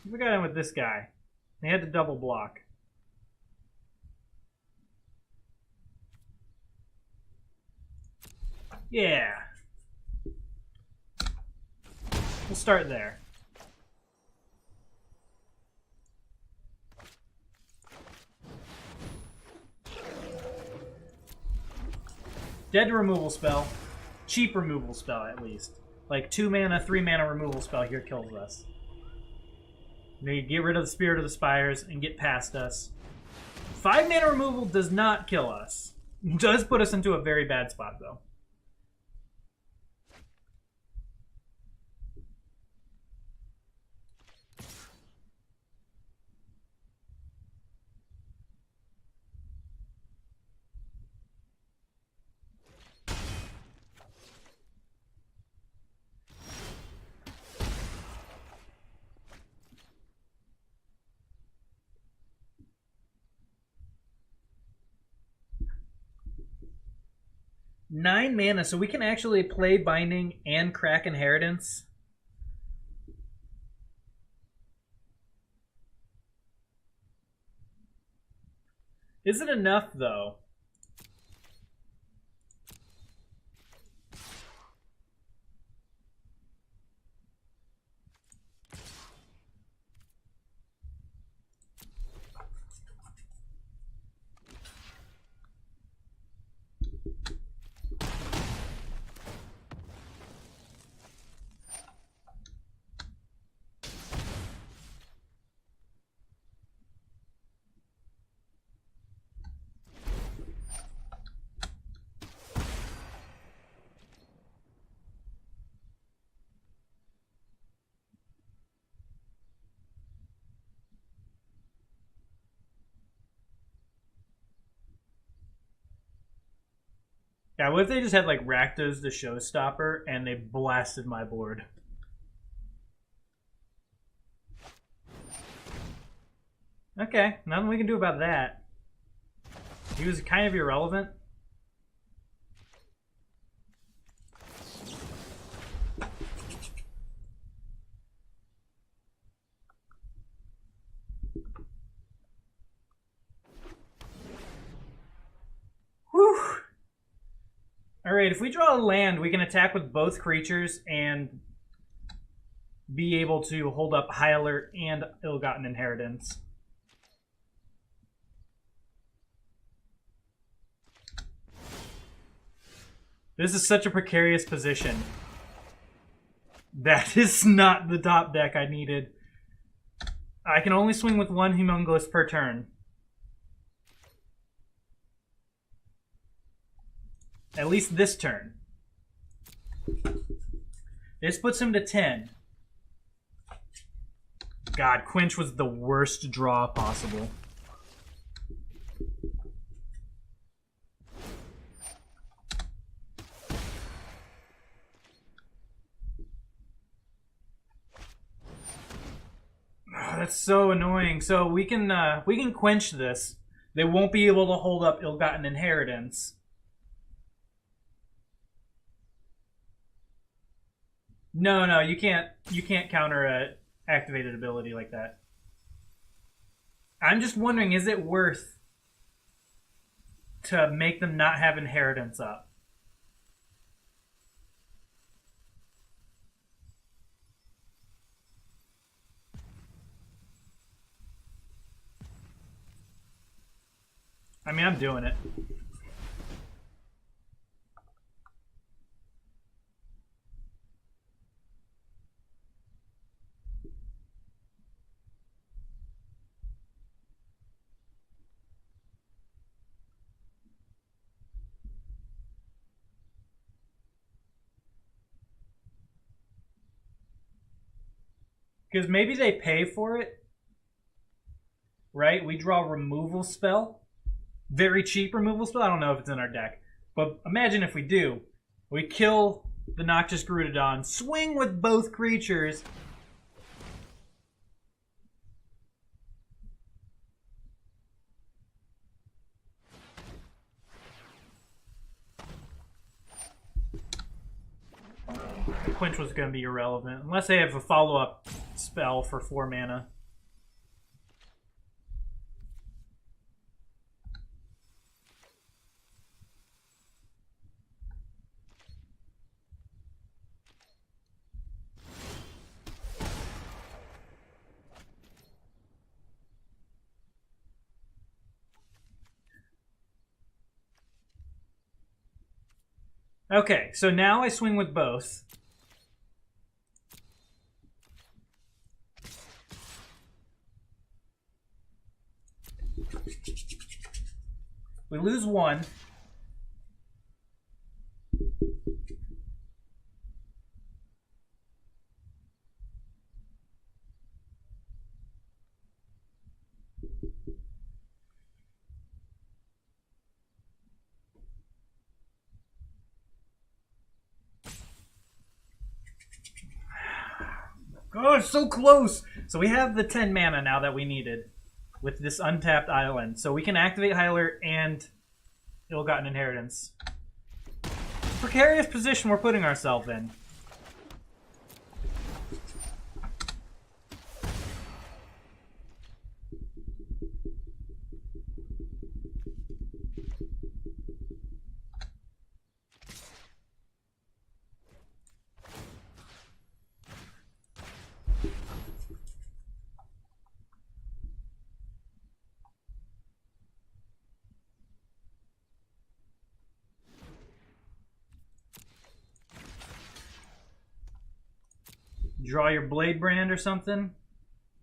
We got in with this guy. They had to double block. Yeah. We'll start there. Dead removal spell. Cheap removal spell, at least. like 2 mana, 3 mana removal spell here kills us. They get rid of the Spirit of the Spires and get past us. 5 mana removal does not kill us. It does put us into a very bad spot, though. Nine mana, so we can actually play Binding and crack Inheritance. Is it enough, though? Yeah, what if they just had like Rakdos the Showstopper and they blasted my board? Okay, nothing we can do about that. He was kind of irrelevant. Whew. Alright, if we draw a land, we can attack with both creatures and be able to hold up High Alert and Ill-Gotten Inheritance. This is such a precarious position. That is not the top deck I needed. I can only swing with one Homunculus per turn. At least this turn. This puts him to 10. God, Quench was the worst draw possible. Oh, that's so annoying. So we can quench this. They won't be able to hold up Ill-Gotten Inheritance. No, you can't counter a activated ability like that. I'm just wondering, is it worth to make them not have Inheritance up? I mean, I'm doing it. Because maybe they pay for it, right? We draw removal spell. Very cheap removal spell. I don't know if it's in our deck. But imagine if we do. We kill the Noxious Garudodon, swing with both creatures. The Quench was going to be irrelevant. Unless they have a follow-up spell for 4 mana. Okay, so now I swing with both. We lose 1. Oh, it's so close! So we have the 10 mana now that we needed with this untapped island. So we can activate Hyler and Ill-Gotten Inheritance. Precarious position we're putting ourselves in. Draw your Blade Brand or something?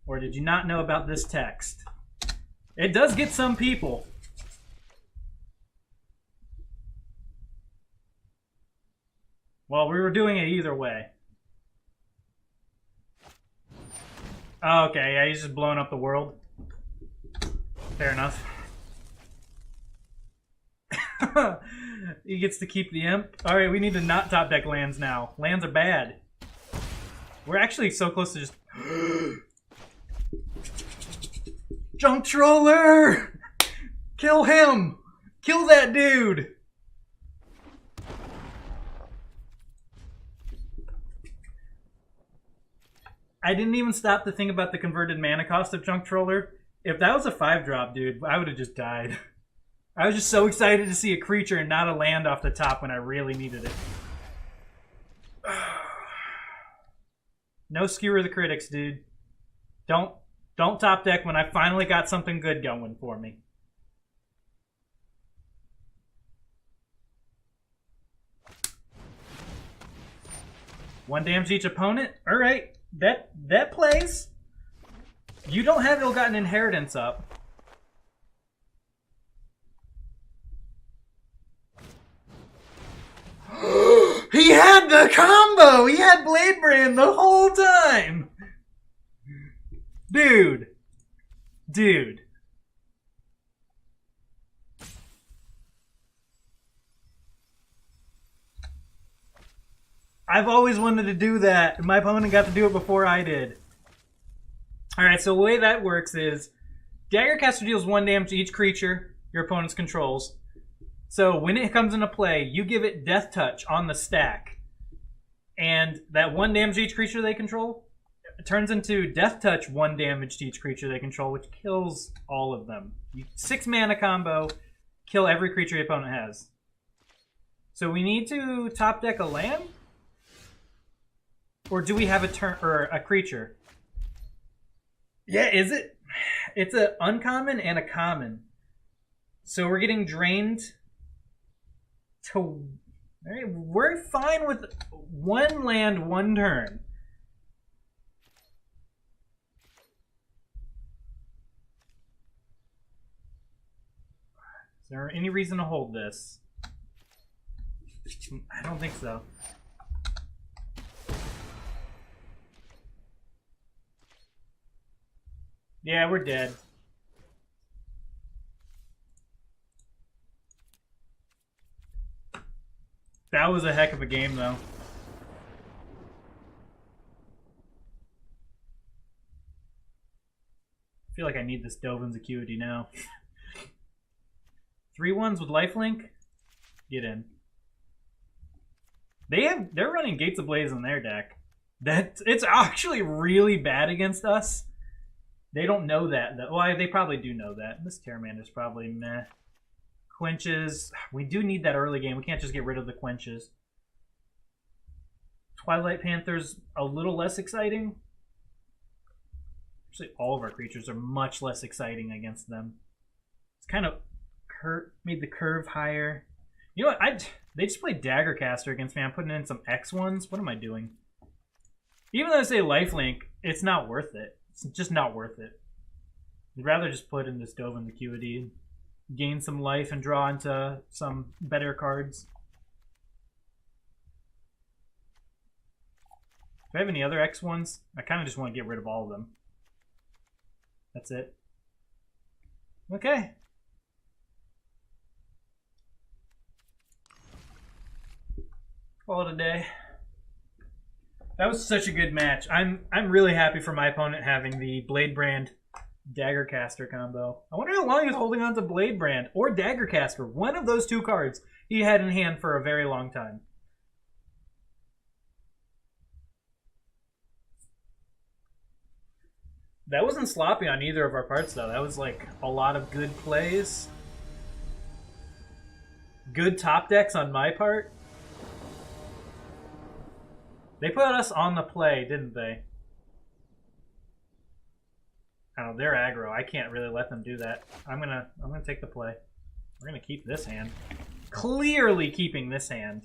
Or did you not know about this text? It does get some people. Well, we were doing it either way. Oh, okay, yeah, he's just blowing up the world. Fair enough. He gets to keep the imp. Alright, we need to not top deck lands now. Lands are bad. We're actually so close to just... Junk Troller! Kill him! Kill that dude! I didn't even stop to think about the converted mana cost of Junk Troller. If that was a 5-drop, dude, I would have just died. I was just so excited to see a creature and not a land off the top when I really needed it. No Skewer the Critics, dude. Don't top deck when I finally got something good going for me. One damage each opponent? Alright, that plays. You don't have Ill-Gotten Inheritance up. He had the combo! He had Blade Brand the whole time! Dude. Dude. I've always wanted to do that, and my opponent got to do it before I did. Alright, so the way that works is Daggercaster deals 1 damage to each creature your opponent's controls. So when it comes into play, you give it Death Touch on the stack. And that 1 damage to each creature they control turns into Death Touch 1 damage to each creature they control, which kills all of them. 6 mana combo, kill every creature your opponent has. So we need to top deck a land? Or do we have a turn or a creature? Yeah, is it? It's an uncommon and a common. So we're getting drained to... All right, we're fine with 1 land, 1 turn. Is there any reason to hold this? I don't think so. Yeah, we're dead. That was a heck of a game, though. I feel like I need this Dovin's Acuity now. 3/1s with lifelink? Get in. They're running Gates of Blaze in their deck. It's actually really bad against us. They don't know that, though. Well, they probably do know that. This Terramander's probably meh. Quenches. We do need that early game. We can't just get rid of the Quenches. Twilight Panther's a little less exciting. Actually, all of our creatures are much less exciting against them. It's kind of made the curve higher. You know what? They just played Daggercaster against me. I'm putting in some X1s. What am I doing? Even though I say lifelink, it's not worth it. It's just not worth it. I'd rather just put in this Dovin's Acuity. gain some life and draw into some better cards. Do I have any other X ones? I kind of just want to get rid of all of them. That's it. Okay. Call it a day. That was such a good match. I'm really happy for my opponent having the Bladebrand Daggercaster combo. I wonder how long he's holding on to Bladebrand or Daggercaster. One of those two cards he had in hand for a very long time. That wasn't sloppy on either of our parts, though. That was like a lot of good plays. Good top decks on my part. They put us on the play, didn't they? I don't know, they're aggro. I can't really let them do that. I'm gonna take the play. We're gonna keep this hand. Clearly keeping this hand.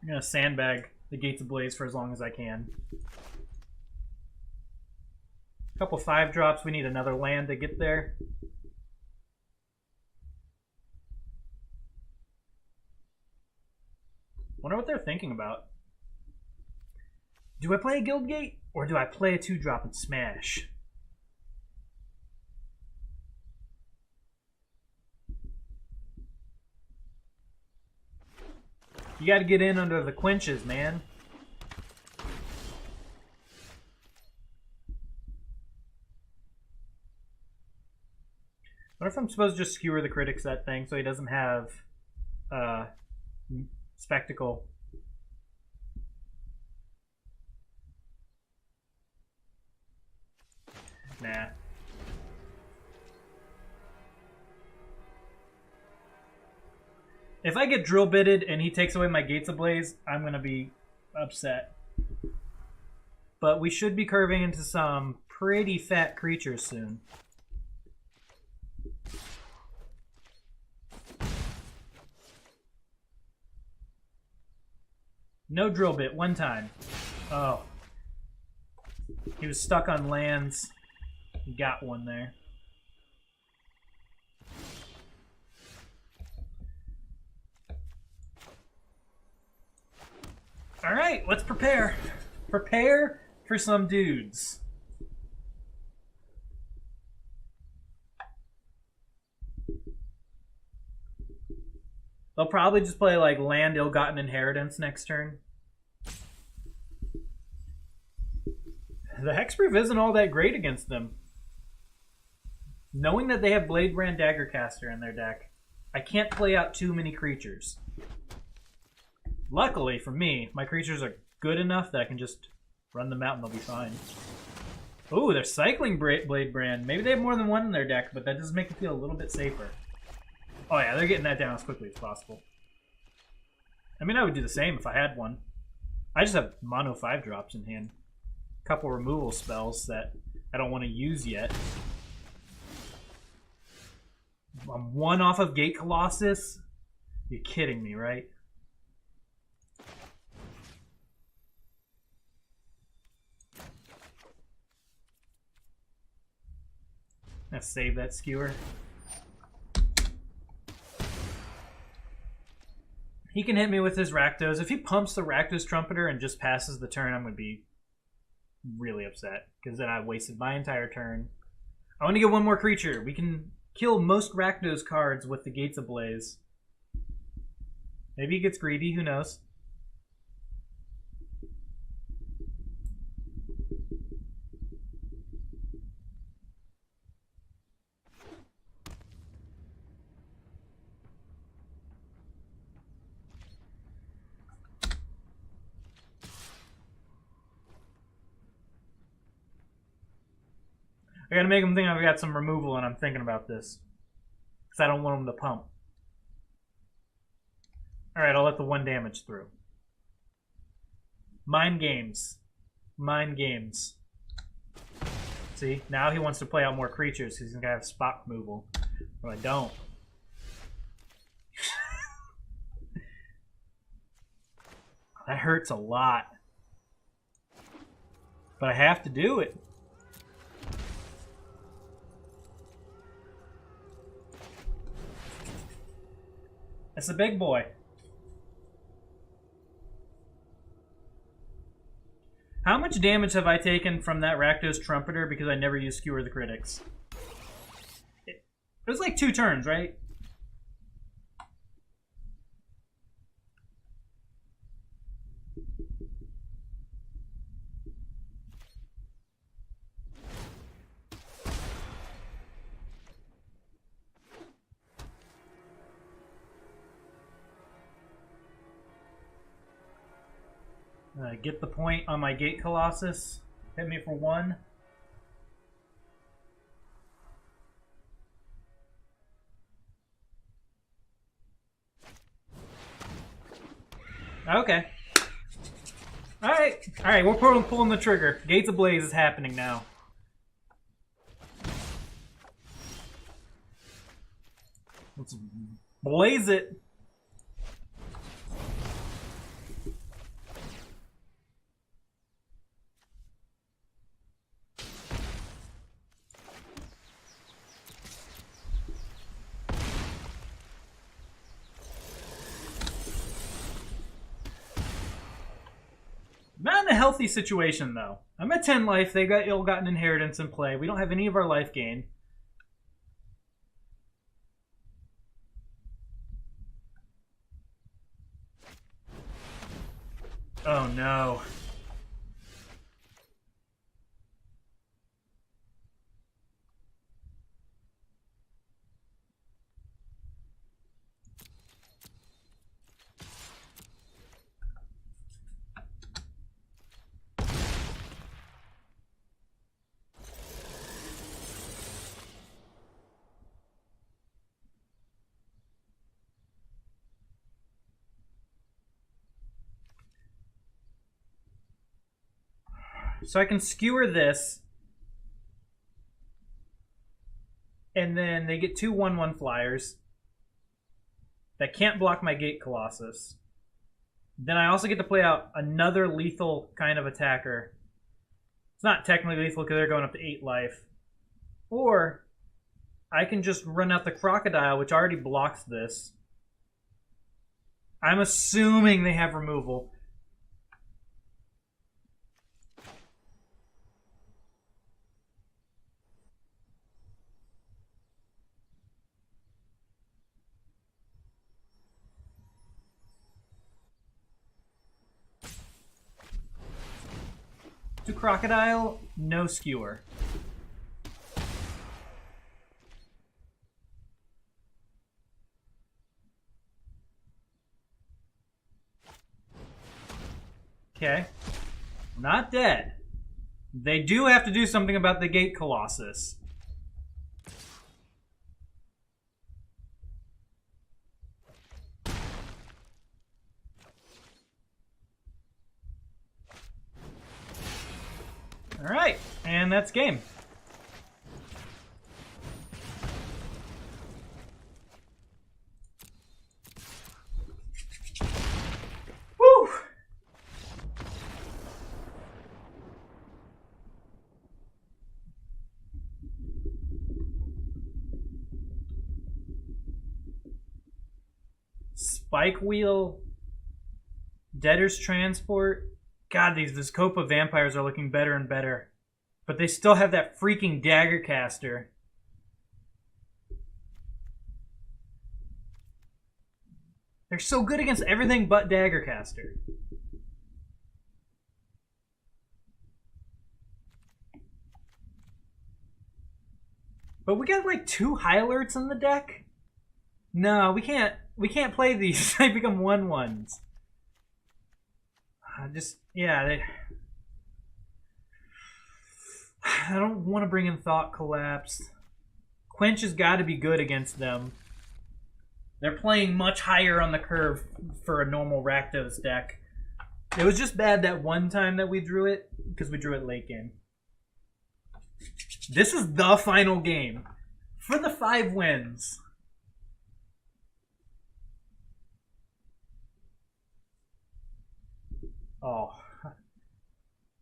I'm gonna sandbag the Gates Ablaze for as long as I can. A couple 5-drops. We need another land to get there. Wonder what they're thinking about. Do I play a Guildgate or do I play a 2-drop and smash? You gotta get in under the quenches, man. What if I'm supposed to just skewer the critics that thing so he doesn't have spectacle? Nah. If I get drill bitted and he takes away my Gates Ablaze, I'm going to be upset. But we should be curving into some pretty fat creatures soon. No drill bit, one time. Oh. He was stuck on lands. He got one there. All right, let's prepare. Prepare for some dudes. They'll probably just play like Land Ill-Gotten Inheritance next turn. The Hexproof isn't all that great against them. Knowing that they have Bladebrand Daggercaster in their deck, I can't play out too many creatures. Luckily for me, my creatures are good enough that I can just run them out and they'll be fine. Ooh, they're cycling Bladebrand. Maybe they have more than one in their deck, but that does make it feel a little bit safer. Oh yeah, they're getting that down as quickly as possible. I mean, I would do the same if I had one. I just have mono 5-drops in hand. A couple removal spells that I don't want to use yet. I'm one off of Gate Colossus? You're kidding me, right? Let's save that skewer. He can hit me with his Rakdos. If he pumps the Rakdos Trumpeter and just passes the turn, I'm going to be really upset. Because then I wasted my entire turn. I want to get one more creature. We can kill most Rakdos cards with the Gates Ablaze. Maybe he gets greedy. Who knows? I gotta make him think I've got some removal and I'm thinking about this. Because I don't want him to pump. Alright, I'll let the 1 damage through. Mind games. Mind games. See, now he wants to play out more creatures because he's gonna have spot removal. But I don't. That hurts a lot. But I have to do it. That's a big boy. How much damage have I taken from that Rakdos Trumpeter because I never used Skewer the Critics? It was like 2 turns, right? Get the point on my Gate Colossus. Hit me for 1. Okay. Alright, we're pulling the trigger. Gates Ablaze is happening now. Let's blaze it. Not in a healthy situation, though. I'm at 10 life. They got ill-gotten inheritance in play. We don't have any of our life gain. Oh, no. So I can skewer this. And then they get 2 1/1 flyers that can't block my Gate Colossus. Then I also get to play out another lethal kind of attacker. It's not technically lethal because they're going up to 8 life. Or I can just run out the Crocodile, which already blocks this. I'm assuming they have removal. To Crocodile, no Skewer. Okay. Not dead. They do have to do something about the Gate Colossus. Alright, and that's game. Woo! Spike Wheel, Debtor's Transport. God, these Vizkopa vampires are looking better and better. But they still have that freaking Dagger Caster. They're so good against everything but Dagger Caster. But we got like 2 high alerts in the deck? No, we can't play these. They become 1/1s. I don't want to bring in Thought Collapse. Quench has got to be good against them. They're playing much higher on the curve for a normal Rakdos deck. It was just bad that one time that we drew it, because we drew it late game. This is the final game for the 5 wins. Oh,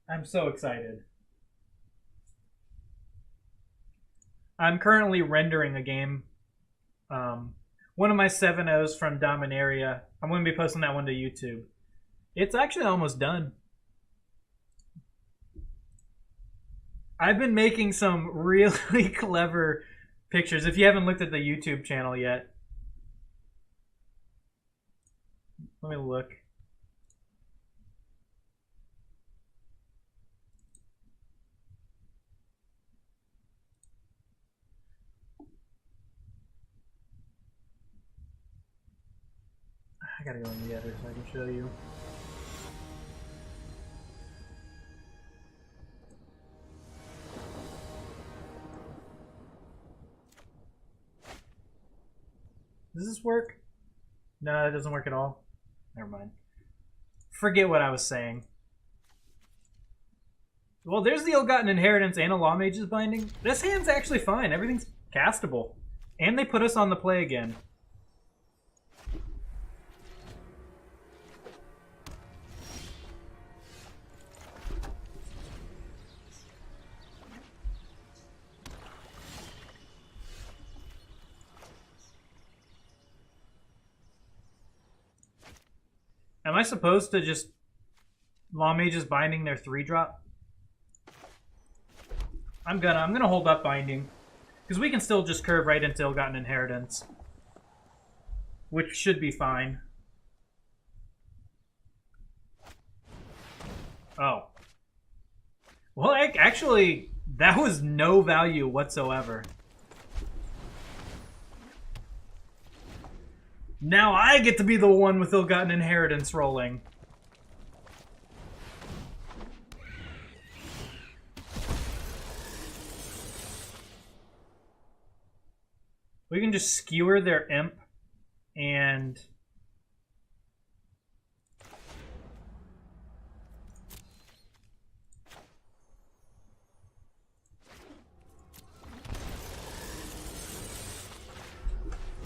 I'm so excited. I'm currently rendering a game. One of my 7.0s from Dominaria. I'm going to be posting that one to YouTube. It's actually almost done. I've been making some really clever pictures. If you haven't looked at the YouTube channel yet, let me look. I gotta go in the other so I can show you. Does this work? No, it doesn't work at all. Never mind. Forget what I was saying. Well, there's the Ill-Gotten Inheritance and a Law Mage's Binding. This hand's actually fine. Everything's castable. And they put us on the play again. Am I supposed to just Law Mage's Binding their 3-drop? I'm gonna hold up Binding. Because we can still just curve right into Ill-Gotten Inheritance. Which should be fine. Oh. Well, actually, that was no value whatsoever. Now I get to be the one with Ill-Gotten Inheritance rolling. We can just skewer their imp and...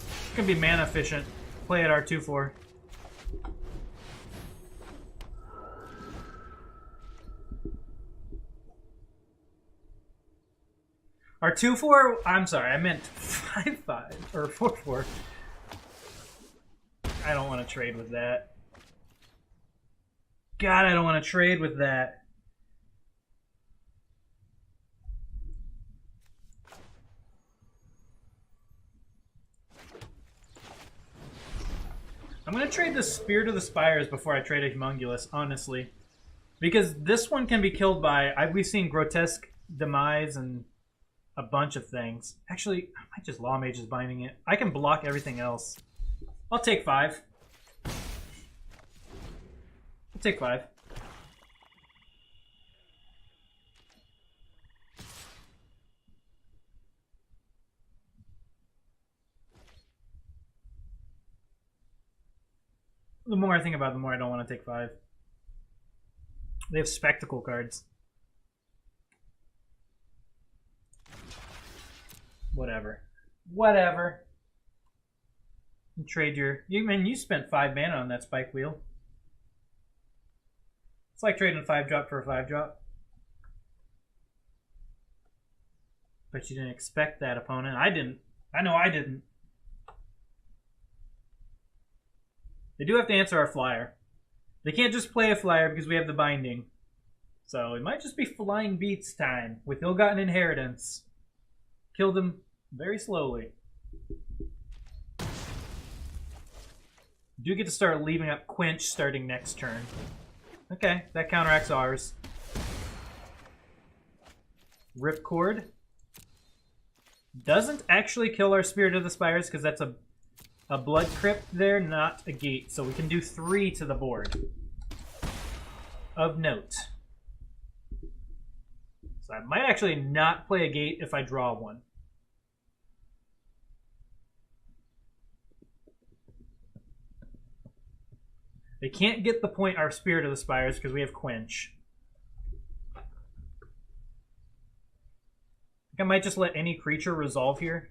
It's gonna be mana efficient. Play at our 2/4. Our 2/4. I'm sorry, I meant 5/5 or 4/4. I don't want to trade with that. God, I don't want to trade with that. I'm going to trade the Spirit of the Spires before I trade a Humongulus, honestly. Because this one can be killed by... we've seen Grotesque Demise and a bunch of things. Actually, I might just Law Mage's Binding it. I can block everything else. I'll take 5. I'll take 5. The more I think about it, the more I don't want to take 5. They have Spectacle cards. Whatever. Whatever. You trade your... you spent 5 mana on that Spike Wheel. It's like trading a 5-drop for a 5-drop. But you didn't expect that, opponent. I didn't. I know I didn't. They do have to answer our flyer. They can't just play a flyer because we have the binding. So it might just be flying beats time with Ill-Gotten Inheritance. Kill them very slowly. Do get to start leaving up Quench starting next turn. Okay, that counteracts ours. Ripcord. Doesn't actually kill our Spirit of the Spires because that's a Blood Crypt there, not a gate. So we can do 3 to the board. Of note. So I might actually not play a gate if I draw one. They can't get the point our Spirit of the Spires because we have Quench. I think I might just let any creature resolve here.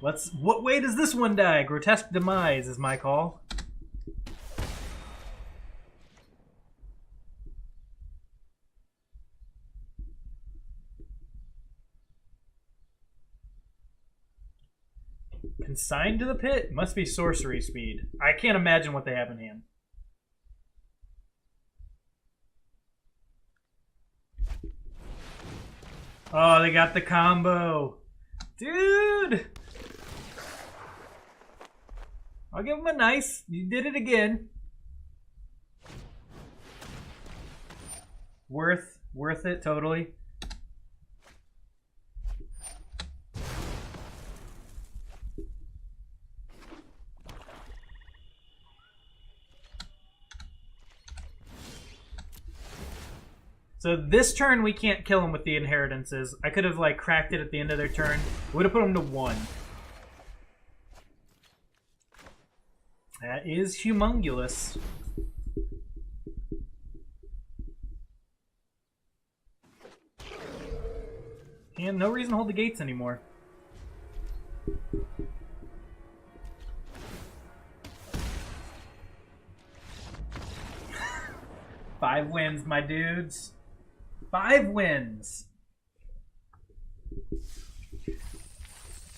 What way does this one die? Grotesque demise is my call. Consigned to the pit? Must be sorcery speed. I can't imagine what they have in hand. Oh, they got the combo. Dude! I'll give him a nice. You did it again. Worth it, totally. So this turn we can't kill him with the inheritances. I could have like cracked it at the end of their turn. Would have put him to 1. That is humongous. And no reason to hold the gates anymore. Five wins, my dudes. 5 wins.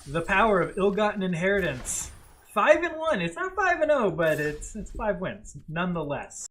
The power of ill-gotten inheritance. 5-1. It's not 5-0, but it's 5 wins nonetheless.